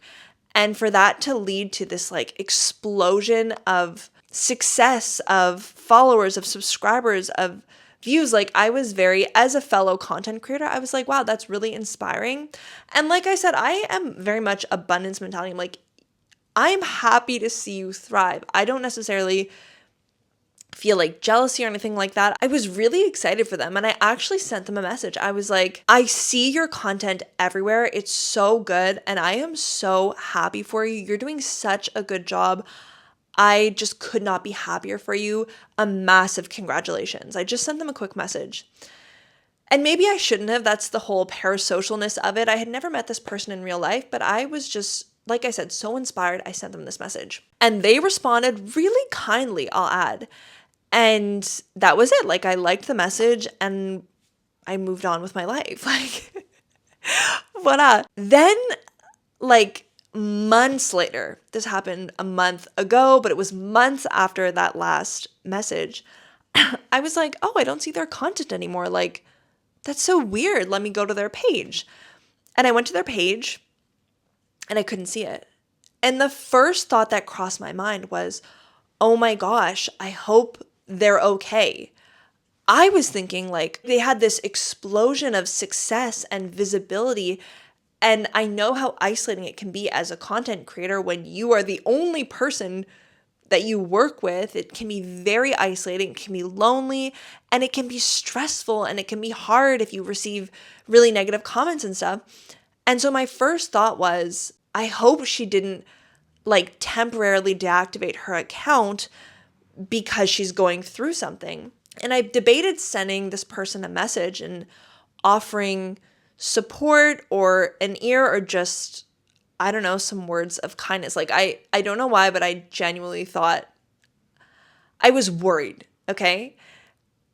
and for that to lead to this like explosion of success, of followers, of subscribers, of views, like I was as a fellow content creator, I was like, wow, that's really inspiring. And like I said, I am very much abundance mentality. I'm like, I'm happy to see you thrive. I don't necessarily feel like jealousy or anything like that. I was really excited for them, and I actually sent them a message. I was like, I see your content everywhere. It's so good, and I am so happy for you. You're doing such a good job. I just could not be happier for you. A massive congratulations. I just sent them a quick message. And maybe I shouldn't have. That's the whole parasocialness of it. I had never met this person in real life, but I was just, like I said, so inspired. I sent them this message. And they responded really kindly, I'll add. And that was it. Like, I liked the message and I moved on with my life. Like, voila. Then, like, months later, this happened a month ago, but it was months after that last message, I was like, oh, I don't see their content anymore. Like, that's so weird. Let me go to their page. And I went to their page and I couldn't see it. And the first thought that crossed my mind was, oh my gosh, I hope they're okay. I was thinking like they had this explosion of success and visibility. And I know how isolating it can be as a content creator when you are the only person that you work with. It can be very isolating, it can be lonely, and it can be stressful, and it can be hard if you receive really negative comments and stuff. And so my first thought was, I hope she didn't like temporarily deactivate her account because she's going through something. And I debated sending this person a message and offering support or an ear or just, I don't know, some words of kindness. Like, I don't know why, but I genuinely thought, I was worried, okay?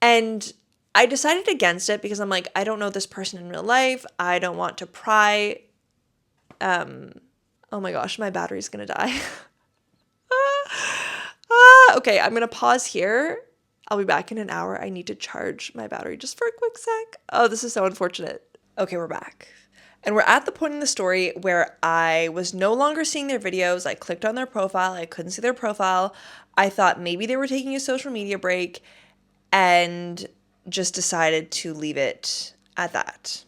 And I decided against it because I'm like, I don't know this person in real life. I don't want to pry. Oh my gosh, my battery's gonna die. Okay, I'm gonna pause here. I'll be back in an hour. I need to charge my battery just for a quick sec. Oh, this is so unfortunate. Okay, we're back. And we're at the point in the story where I was no longer seeing their videos. I clicked on their profile. I couldn't see their profile. I thought maybe they were taking a social media break and just decided to leave it at that.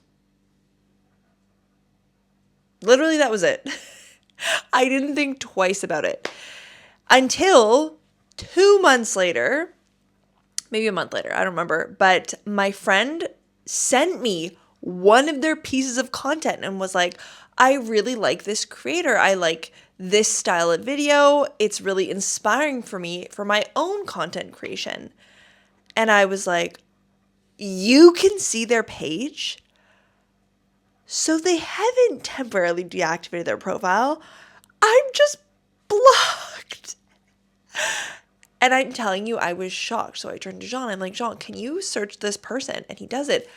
Literally, that was it. I didn't think twice about it until 2 months later, maybe a month later, I don't remember, but my friend sent me one of their pieces of content and was like, I really like this creator. I like this style of video. It's really inspiring for me for my own content creation. And I was like, you can see their page? So they haven't temporarily deactivated their profile. I'm just blocked. And I'm telling you, I was shocked. So I turned to Jean. I'm like, Jean, can you search this person? And he does it.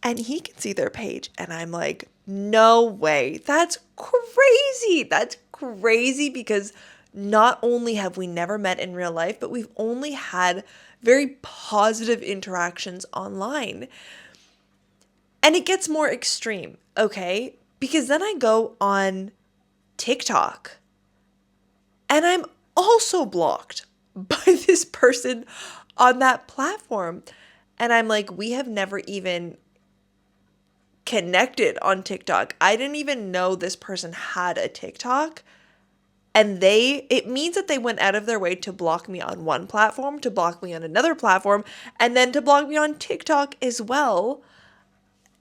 And he can see their page. And I'm like, no way. That's crazy. That's crazy because not only have we never met in real life, but we've only had very positive interactions online. And it gets more extreme, okay? Because then I go on TikTok and I'm also blocked by this person on that platform. And I'm like, we have never even connected on TikTok. I didn't even know this person had a TikTok. And it means that they went out of their way to block me on one platform, to block me on another platform, and then to block me on TikTok as well,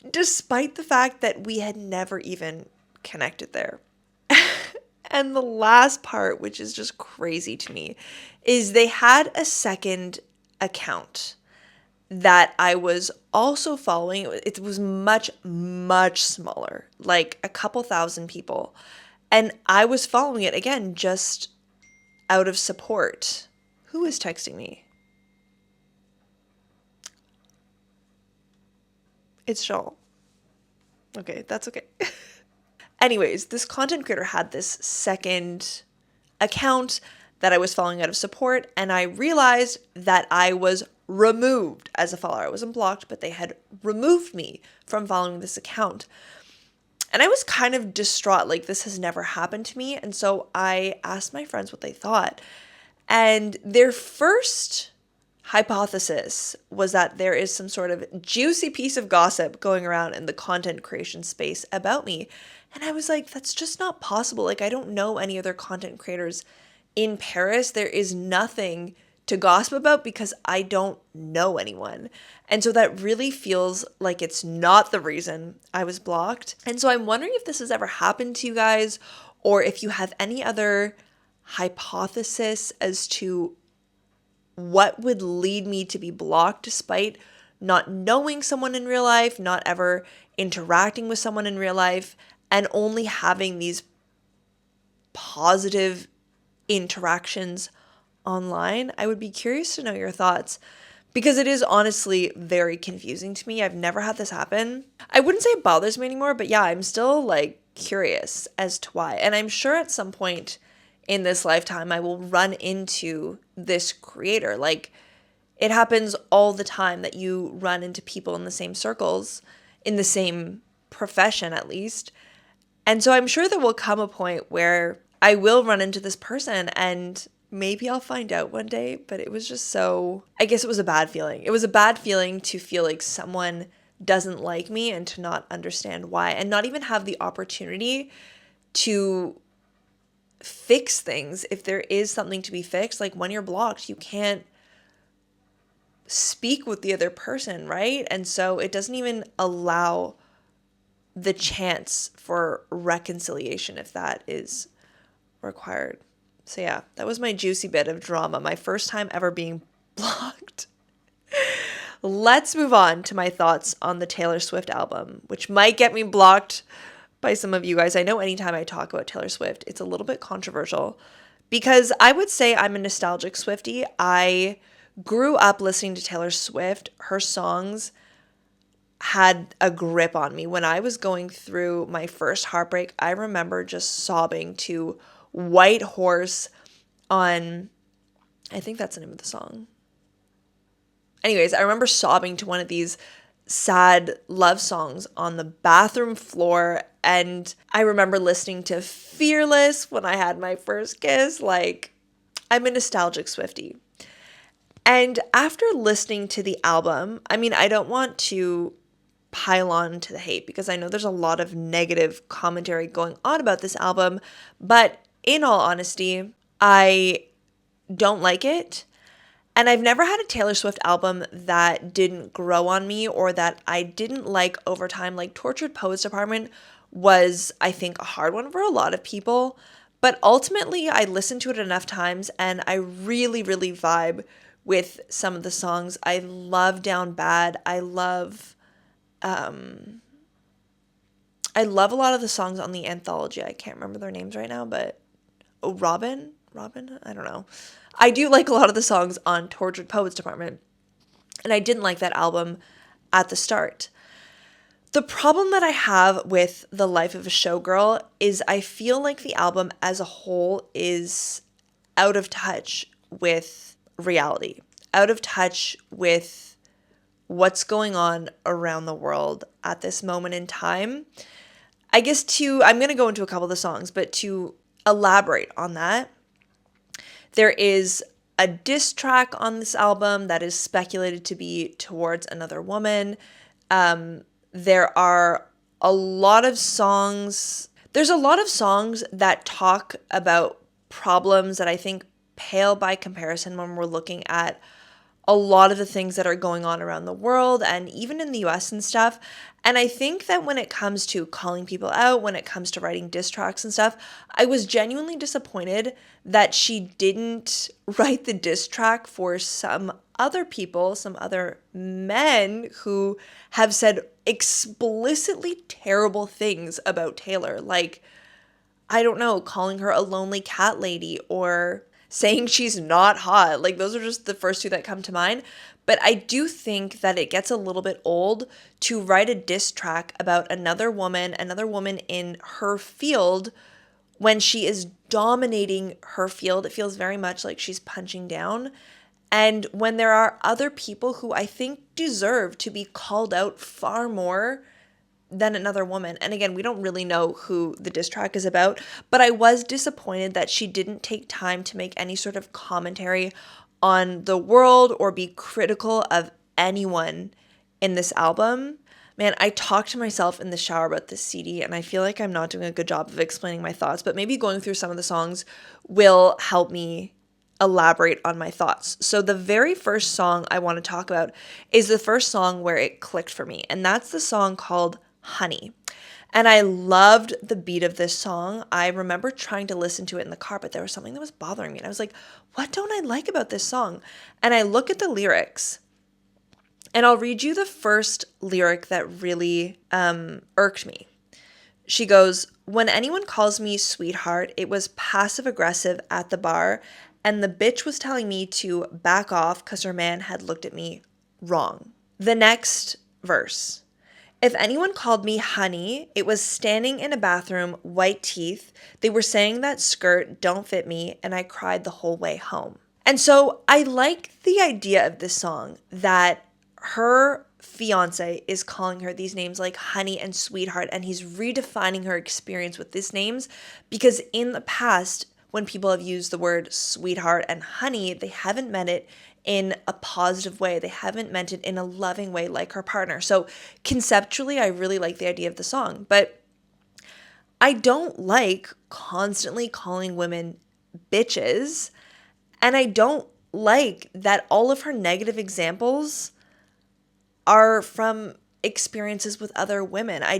despite the fact that we had never even connected there. And the last part, which is just crazy to me, is they had a second account that I was also following. It was much, much smaller, like a couple thousand people. And I was following it again, just out of support. Who is texting me? It's Joel. Okay, that's okay. Anyways, this content creator had this second account that I was following out of support, and I realized that I was removed as a follower. I wasn't blocked, but they had removed me from following this account. And I was kind of distraught, like this has never happened to me. And so I asked my friends what they thought. And their first hypothesis was that there is some sort of juicy piece of gossip going around in the content creation space about me. And I was like, that's just not possible. Like, I don't know any other content creators in Paris. There is nothing to gossip about because I don't know anyone. And so that really feels like it's not the reason I was blocked. And so I'm wondering if this has ever happened to you guys, or if you have any other hypothesis as to what would lead me to be blocked despite not knowing someone in real life, not ever interacting with someone in real life, and only having these positive interactions online. I would be curious to know your thoughts because it is honestly very confusing to me. I've never had this happen. I wouldn't say it bothers me anymore, but yeah, I'm still like curious as to why. And I'm sure at some point in this lifetime, I will run into this creator. Like, it happens all the time that you run into people in the same circles, in the same profession at least. And so I'm sure there will come a point where I will run into this person and maybe I'll find out one day, but it was just I guess it was a bad feeling. It was a bad feeling to feel like someone doesn't like me and to not understand why and not even have the opportunity to fix things if there is something to be fixed. Like when you're blocked, you can't speak with the other person, right? And so it doesn't even allow the chance for reconciliation if that is required. So yeah, that was my juicy bit of drama, my first time ever being blocked. Let's move on to my thoughts on the Taylor Swift album, which might get me blocked by some of you guys. I know anytime I talk about Taylor Swift, it's a little bit controversial because I would say I'm a nostalgic Swiftie. I grew up listening to Taylor Swift. Her songs had a grip on me. When I was going through my first heartbreak, I remember just sobbing to White Horse on, I think that's the name of the song. Anyways, I remember sobbing to one of these sad love songs on the bathroom floor. And I remember listening to Fearless when I had my first kiss. Like, I'm a nostalgic Swiftie. And after listening to the album, I mean, I don't want to pile on to the hate because I know there's a lot of negative commentary going on about this album, but in all honesty, I don't like it. And I've never had a Taylor Swift album that didn't grow on me or that I didn't like over time. Like Tortured Poets Department was, I think, a hard one for a lot of people. But ultimately, I listened to it enough times and I really, really vibe with some of the songs. I love Down Bad. I love I love a lot of the songs on the anthology. I can't remember their names right now, but Robin, I don't know. I do like a lot of the songs on Tortured Poets Department, and I didn't like that album at the start. The problem that I have with The Life of a Showgirl is I feel like the album as a whole is out of touch with reality, out of touch with what's going on around the world at this moment in time. I guess I'm going to go into a couple of the songs, but to elaborate on that, there is a diss track on this album that is speculated to be towards another woman. There are a lot of songs. There's a lot of songs that talk about problems that I think pale by comparison when we're looking at a lot of the things that are going on around the world and even in the US and stuff. And I think that when it comes to calling people out, when it comes to writing diss tracks and stuff, I was genuinely disappointed that she didn't write the diss track for some other people, some other men who have said explicitly terrible things about Taylor. Like, I don't know, calling her a lonely cat lady or saying she's not hot. Like, those are just the first two that come to mind. But I do think that it gets a little bit old to write a diss track about another woman in her field when she is dominating her field. It feels very much like she's punching down. And when there are other people who I think deserve to be called out far more than another woman. And again, we don't really know who the diss track is about, but I was disappointed that she didn't take time to make any sort of commentary on the world or be critical of anyone in this album. Man, I talk to myself in the shower about this CD, and I feel like I'm not doing a good job of explaining my thoughts, but maybe going through some of the songs will help me elaborate on my thoughts. So the very first song I want to talk about is the first song where it clicked for me, and that's the song called Honey. And I loved the beat of this song. I remember trying to listen to it in the car, but there was something that was bothering me. And I was like, what don't I like about this song? And I look at the lyrics, and I'll read you the first lyric that really irked me. She goes, "When anyone calls me sweetheart, it was passive aggressive at the bar, and the bitch was telling me to back off because her man had looked at me wrong." The next verse. "If anyone called me honey, it was standing in a bathroom, white teeth. They were saying that skirt don't fit me, and I cried the whole way home." And so I like the idea of this song that her fiance is calling her these names like honey and sweetheart, and he's redefining her experience with these names, because in the past, when people have used the word sweetheart and honey, they haven't meant it in a positive way. They haven't meant it in a loving way like her partner. So conceptually, I really like the idea of the song, but I don't like constantly calling women bitches, and I don't like that all of her negative examples are from experiences with other women. I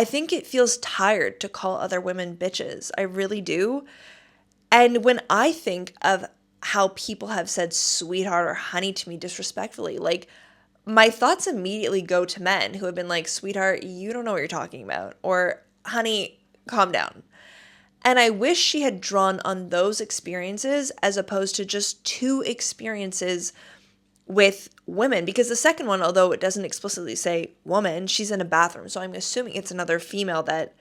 think it feels tired to call other women bitches. I really do. And when I think of how people have said sweetheart or honey to me disrespectfully, like, my thoughts immediately go to men who have been like, sweetheart, you don't know what you're talking about, or honey, calm down. And I wish she had drawn on those experiences as opposed to just two experiences with women, because the second one, although it doesn't explicitly say woman, she's in a bathroom. So I'm assuming it's another female that,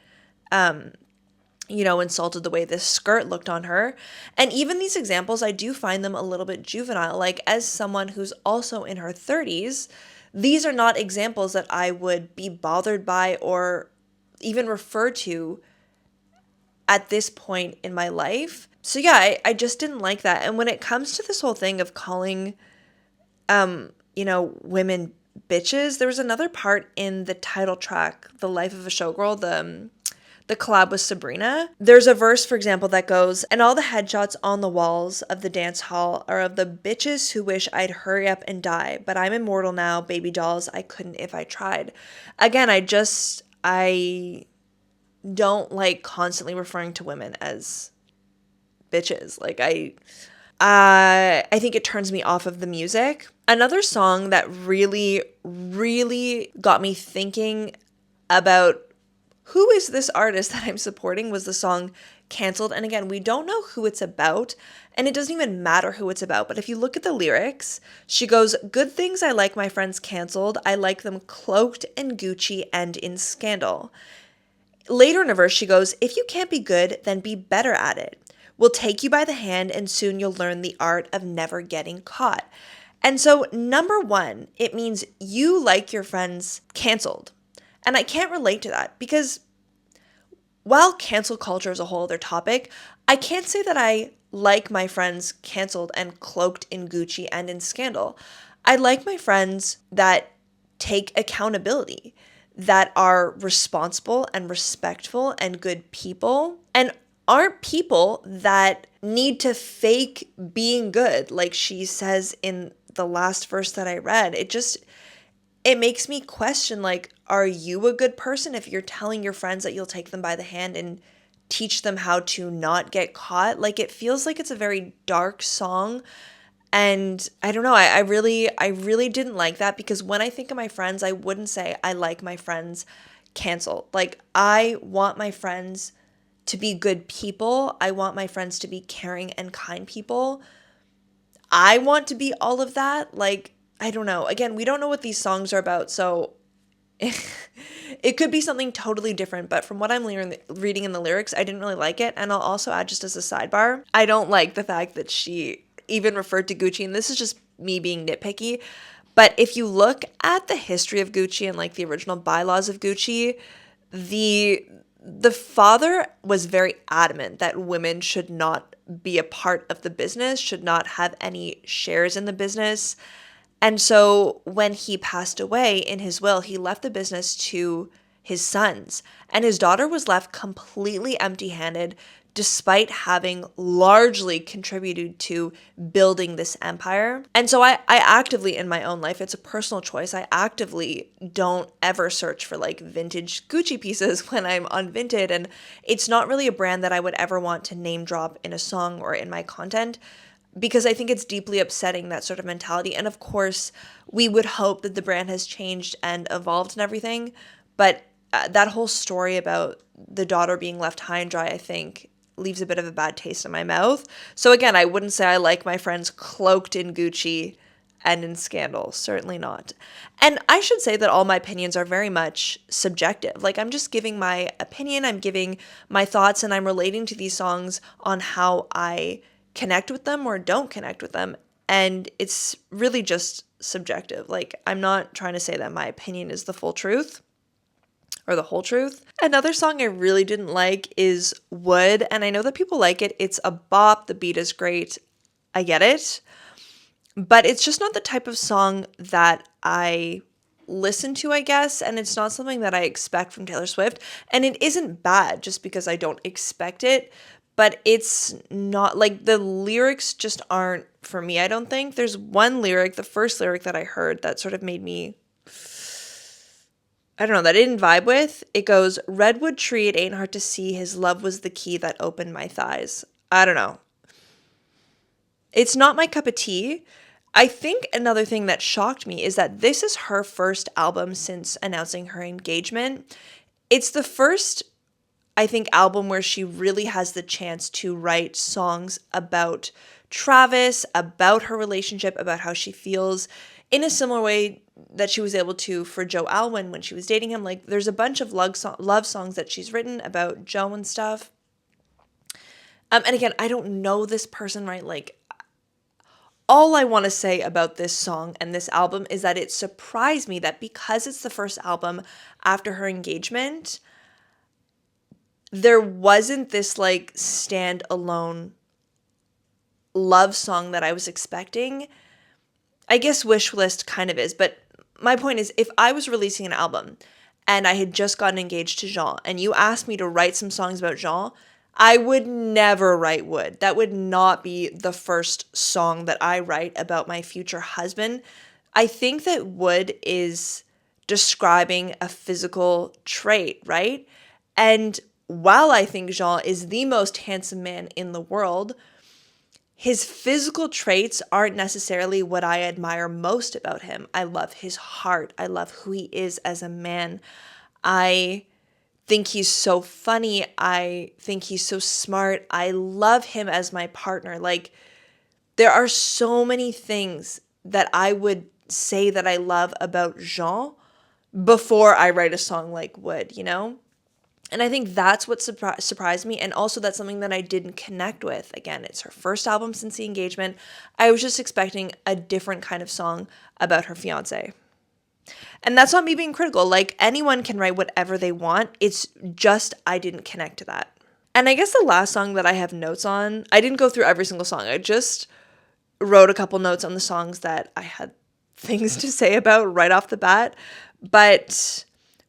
insulted the way this skirt looked on her. And even these examples, I do find them a little bit juvenile. Like, as someone who's also in her 30s, these are not examples that I would be bothered by or even refer to at this point in my life. So yeah, I just didn't like that. And when it comes to this whole thing of calling women bitches, there was another part in the title track, The Life of a Showgirl, the collab with Sabrina. There's a verse, for example, that goes, "And all the headshots on the walls of the dance hall are of the bitches who wish I'd hurry up and die, but I'm immortal now, baby dolls, I couldn't if I tried." Again, I don't like constantly referring to women as bitches. Like, I think it turns me off of the music. Another song that really, really got me thinking about who is this artist that I'm supporting was the song Cancelled. And again, we don't know who it's about, and it doesn't even matter who it's about. But if you look at the lyrics, she goes, "Good things I like my friends canceled. I like them cloaked in Gucci and in scandal." Later in a verse, she goes, "If you can't be good, then be better at it. We'll take you by the hand and soon you'll learn the art of never getting caught." And so, number one, it means you like your friends canceled. And I can't relate to that because while cancel culture is a whole other topic, I can't say that I like my friends canceled and cloaked in Gucci and in scandal. I like my friends that take accountability, that are responsible and respectful and good people, and aren't people that need to fake being good, like she says in the last verse that I read. It makes me question, like, are you a good person if you're telling your friends that you'll take them by the hand and teach them how to not get caught? Like, it feels like it's a very dark song. And I don't know, I really didn't like that, because when I think of my friends, I wouldn't say I like my friends canceled. Like, I want my friends to be good people. I want my friends to be caring and kind people. I want to be all of that. Like, I don't know. Again, we don't know what these songs are about, so it could be something totally different. But from what I'm reading in the lyrics, I didn't really like it. And I'll also add, just as a sidebar, I don't like the fact that she even referred to Gucci, and this is just me being nitpicky. But if you look at the history of Gucci and like the original bylaws of Gucci, the father was very adamant that women should not be a part of the business, should not have any shares in the business. And so when he passed away, in his will, he left the business to his sons, and his daughter was left completely empty-handed, despite having largely contributed to building this empire. And so I actively, in my own life, it's a personal choice, I actively don't ever search for like vintage Gucci pieces when I'm on Vinted, and it's not really a brand that I would ever want to name drop in a song or in my content, because I think it's deeply upsetting, that sort of mentality. And of course, we would hope that the brand has changed and evolved and everything, but that whole story about the daughter being left high and dry, I think, leaves a bit of a bad taste in my mouth. So again, I wouldn't say I like my friends cloaked in Gucci and in scandal. Certainly not. And I should say that all my opinions are very much subjective. Like, I'm just giving my opinion, I'm giving my thoughts, and I'm relating to these songs on how I connect with them or don't connect with them. And it's really just subjective. Like, I'm not trying to say that my opinion is the full truth or the whole truth. Another song I really didn't like is Wood, and I know that people like it. It's a bop, the beat is great, I get it, but it's just not the type of song that I listen to, I guess, and it's not something that I expect from Taylor Swift, and it isn't bad just because I don't expect it, but it's not, like, the lyrics just aren't for me, I don't think. There's one lyric, the first lyric that I heard, that sort of made me, I don't know, that I didn't vibe with. It goes, "Redwood tree, it ain't hard to see, his love was the key that opened my thighs." I don't know. It's not my cup of tea. I think another thing that shocked me is that this is her first album since announcing her engagement. It's the first, I think, album where she really has the chance to write songs about Travis, about her relationship, about how she feels, in a similar way that she was able to for Joe Alwyn when she was dating him. Like, there's a bunch of love songs that she's written about Joe and stuff. And again, I don't know this person, right? Like, all I want to say about this song and this album is that it surprised me that because it's the first album after her engagement, there wasn't this like stand-alone love song that I was expecting. I guess Wish List kind of is, but my point is, if I was releasing an album and I had just gotten engaged to Jean and you asked me to write some songs about Jean, I would never write Wood. That would not be the first song that I write about my future husband. I think that Wood is describing a physical trait, right? And while I think Jean is the most handsome man in the world, his physical traits aren't necessarily what I admire most about him. I love his heart. I love who he is as a man. I think he's so funny. I think he's so smart. I love him as my partner. Like, there are so many things that I would say that I love about Jean before I write a song like Would, you know? And I think that's what surprised me. And also, that's something that I didn't connect with. Again, it's her first album since the engagement. I was just expecting a different kind of song about her fiance. And that's not me being critical. Like, anyone can write whatever they want. It's just I didn't connect to that. And I guess the last song that I have notes on, I didn't go through every single song. I just wrote a couple notes on the songs that I had things to say about right off the bat. But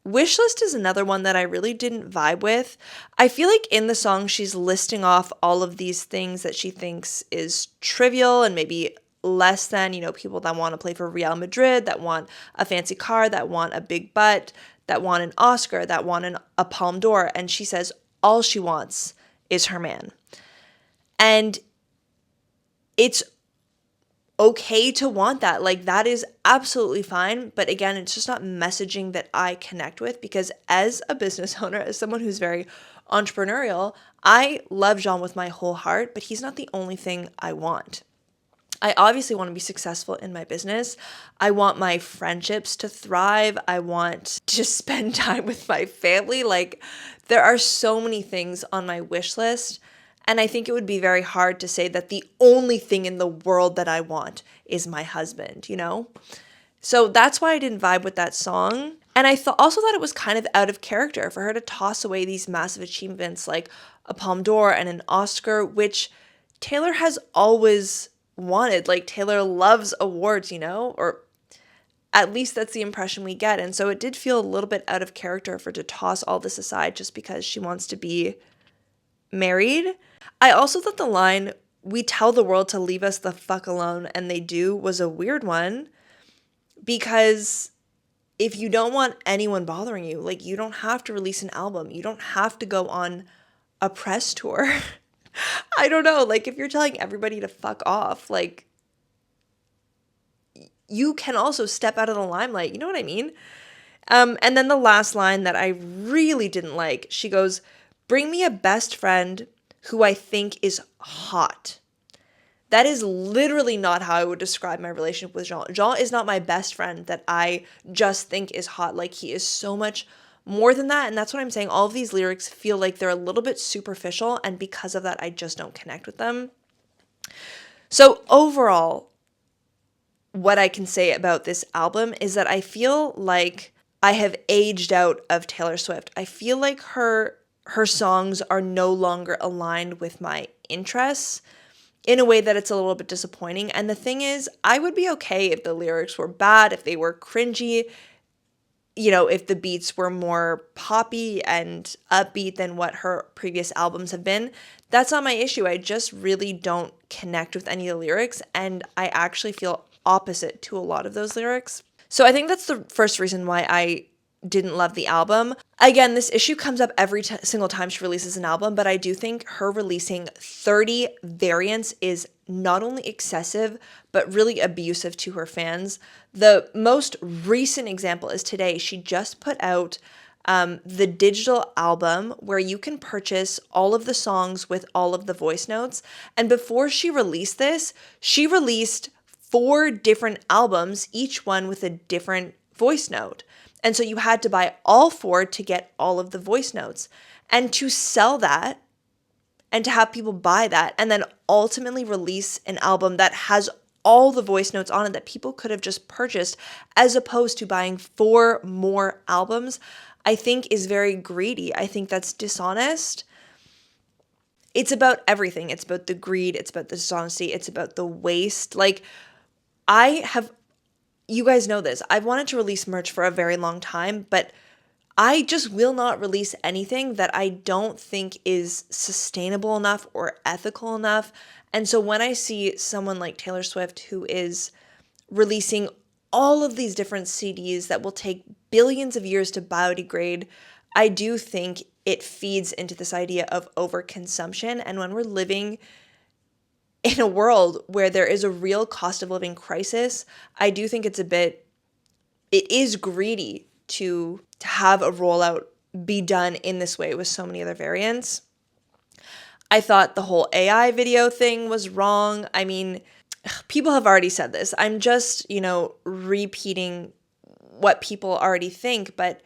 Wishlist is another one that I really didn't vibe with. I feel like in the song she's listing off all of these things that she thinks is trivial and maybe less than, you know, people that want to play for Real Madrid, that want a fancy car, that want a big butt, that want an Oscar, that want a Palme d'Or. And she says all she wants is her man. And it's okay to want that. Like, that is absolutely fine. But again, it's just not messaging that I connect with, because as a business owner, as someone who's very entrepreneurial, I love Jean with my whole heart, but he's not the only thing I want. I obviously want to be successful in my business. I want my friendships to thrive. I want to spend time with my family. Like, there are so many things on my wish list. And I think it would be very hard to say that the only thing in the world that I want is my husband, you know? So that's why I didn't vibe with that song. And I also thought it was kind of out of character for her to toss away these massive achievements like a Palme d'Or and an Oscar, which Taylor has always wanted. Like, Taylor loves awards, you know? Or at least that's the impression we get. And so it did feel a little bit out of character for her to toss all this aside just because she wants to be married. I also thought the line, "We tell the world to leave us the fuck alone and they do," was a weird one, because if you don't want anyone bothering you, like, you don't have to release an album. You don't have to go on a press tour. I don't know. Like, if you're telling everybody to fuck off, like, you can also step out of the limelight. You know what I mean? And then the last line that I really didn't like, she goes, "Bring me a best friend who I think is hot." That is literally not how I would describe my relationship with Jean. Jean is not my best friend that I just think is hot. Like, he is so much more than that. And that's what I'm saying. All of these lyrics feel like they're a little bit superficial. And because of that, I just don't connect with them. So overall, what I can say about this album is that I feel like I have aged out of Taylor Swift. I feel like her songs are no longer aligned with my interests in a way that it's a little bit disappointing. And the thing is, I would be okay if the lyrics were bad, if they were cringy, you know, if the beats were more poppy and upbeat than what her previous albums have been. That's not my issue. I just really don't connect with any of the lyrics, and I actually feel opposite to a lot of those lyrics. So I think that's the first reason why I didn't love the album. Again, this issue comes up every single time she releases an album, but I do think her releasing 30 variants is not only excessive, but really abusive to her fans. The most recent example is today. She just put out the digital album where you can purchase all of the songs with all of the voice notes. And before she released this, she released 4 different albums, each one with a different voice note. And so you had to buy all 4 to get all of the voice notes. And to sell that and to have people buy that and then ultimately release an album that has all the voice notes on it that people could have just purchased, as opposed to buying 4 more albums, I think is very greedy. I think that's dishonest. It's about everything. It's about the greed. It's about the dishonesty. It's about the waste. Like, you guys know this. I've wanted to release merch for a very long time, but I just will not release anything that I don't think is sustainable enough or ethical enough. And so when I see someone like Taylor Swift, who is releasing all of these different CDs that will take billions of years to biodegrade, I do think it feeds into this idea of overconsumption. And when we're living in a world where there is a real cost of living crisis, I do think it is greedy to have a rollout be done in this way with so many other variants. I thought the whole AI video thing was wrong. I mean, people have already said this. I'm just, repeating what people already think. But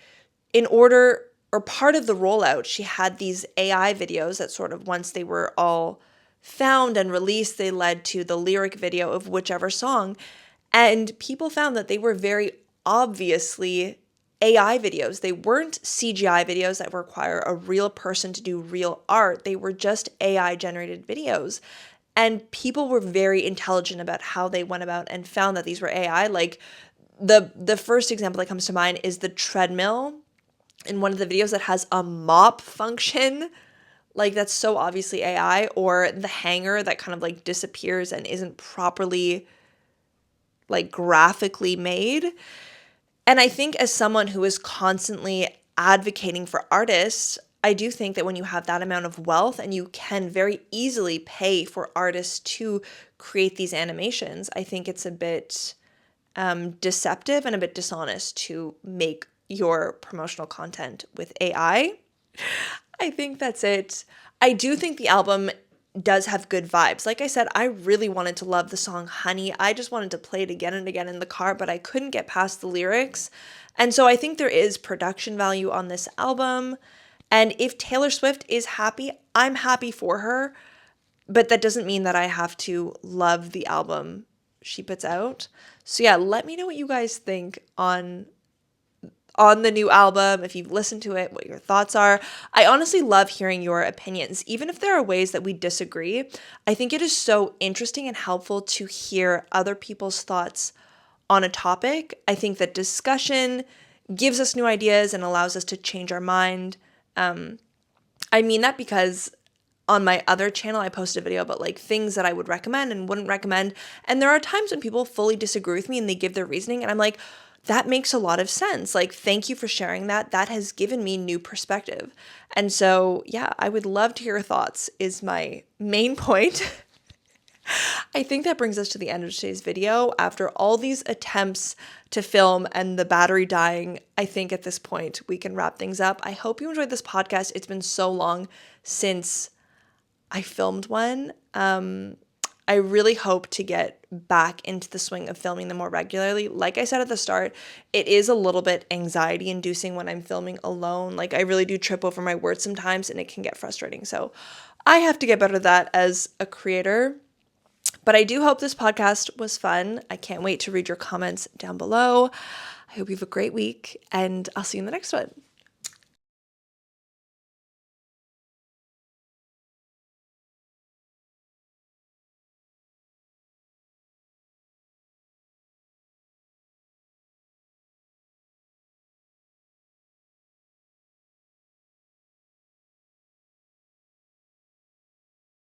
in order, or part of the rollout, she had these AI videos that sort of, once they were all found and released, they led to the lyric video of whichever song. And people found that they were very obviously AI videos. They weren't CGI videos that require a real person to do real art. They were just AI generated videos. And people were very intelligent about how they went about and found that these were AI. Like the first example that comes to mind is the treadmill in one of the videos that has a mop function. Like that's so obviously AI. Or the hanger that kind of like disappears and isn't properly like graphically made. And I think as someone who is constantly advocating for artists, I do think that when you have that amount of wealth and you can very easily pay for artists to create these animations, I think it's a bit deceptive and a bit dishonest to make your promotional content with AI. I think that's it. I do think the album does have good vibes. Like I said, I really wanted to love the song Honey. I just wanted to play it again and again in the car, but I couldn't get past the lyrics. And so I think there is production value on this album. And if Taylor Swift is happy, I'm happy for her. But that doesn't mean that I have to love the album she puts out. So yeah, let me know what you guys think on the new album, if you've listened to it, what your thoughts are. I honestly love hearing your opinions, even if there are ways that we disagree. I think it is so interesting and helpful to hear other people's thoughts on a topic. I think that discussion gives us new ideas and allows us to change our mind. I mean that because on my other channel, I posted a video about like things that I would recommend and wouldn't recommend. And there are times when people fully disagree with me and they give their reasoning, and I'm like, that makes a lot of sense. Like, thank you for sharing that. That has given me new perspective. And so, yeah, I would love to hear your thoughts is my main point. I think that brings us to the end of today's video. After all these attempts to film and the battery dying, I think at this point we can wrap things up. I hope you enjoyed this podcast. It's been so long since I filmed one. I really hope to get back into the swing of filming them more regularly. Like I said at the start, it is a little bit anxiety inducing when I'm filming alone. Like I really do trip over my words sometimes and it can get frustrating. So I have to get better at that as a creator. But I do hope this podcast was fun. I can't wait to read your comments down below. I hope you have a great week and I'll see you in the next one.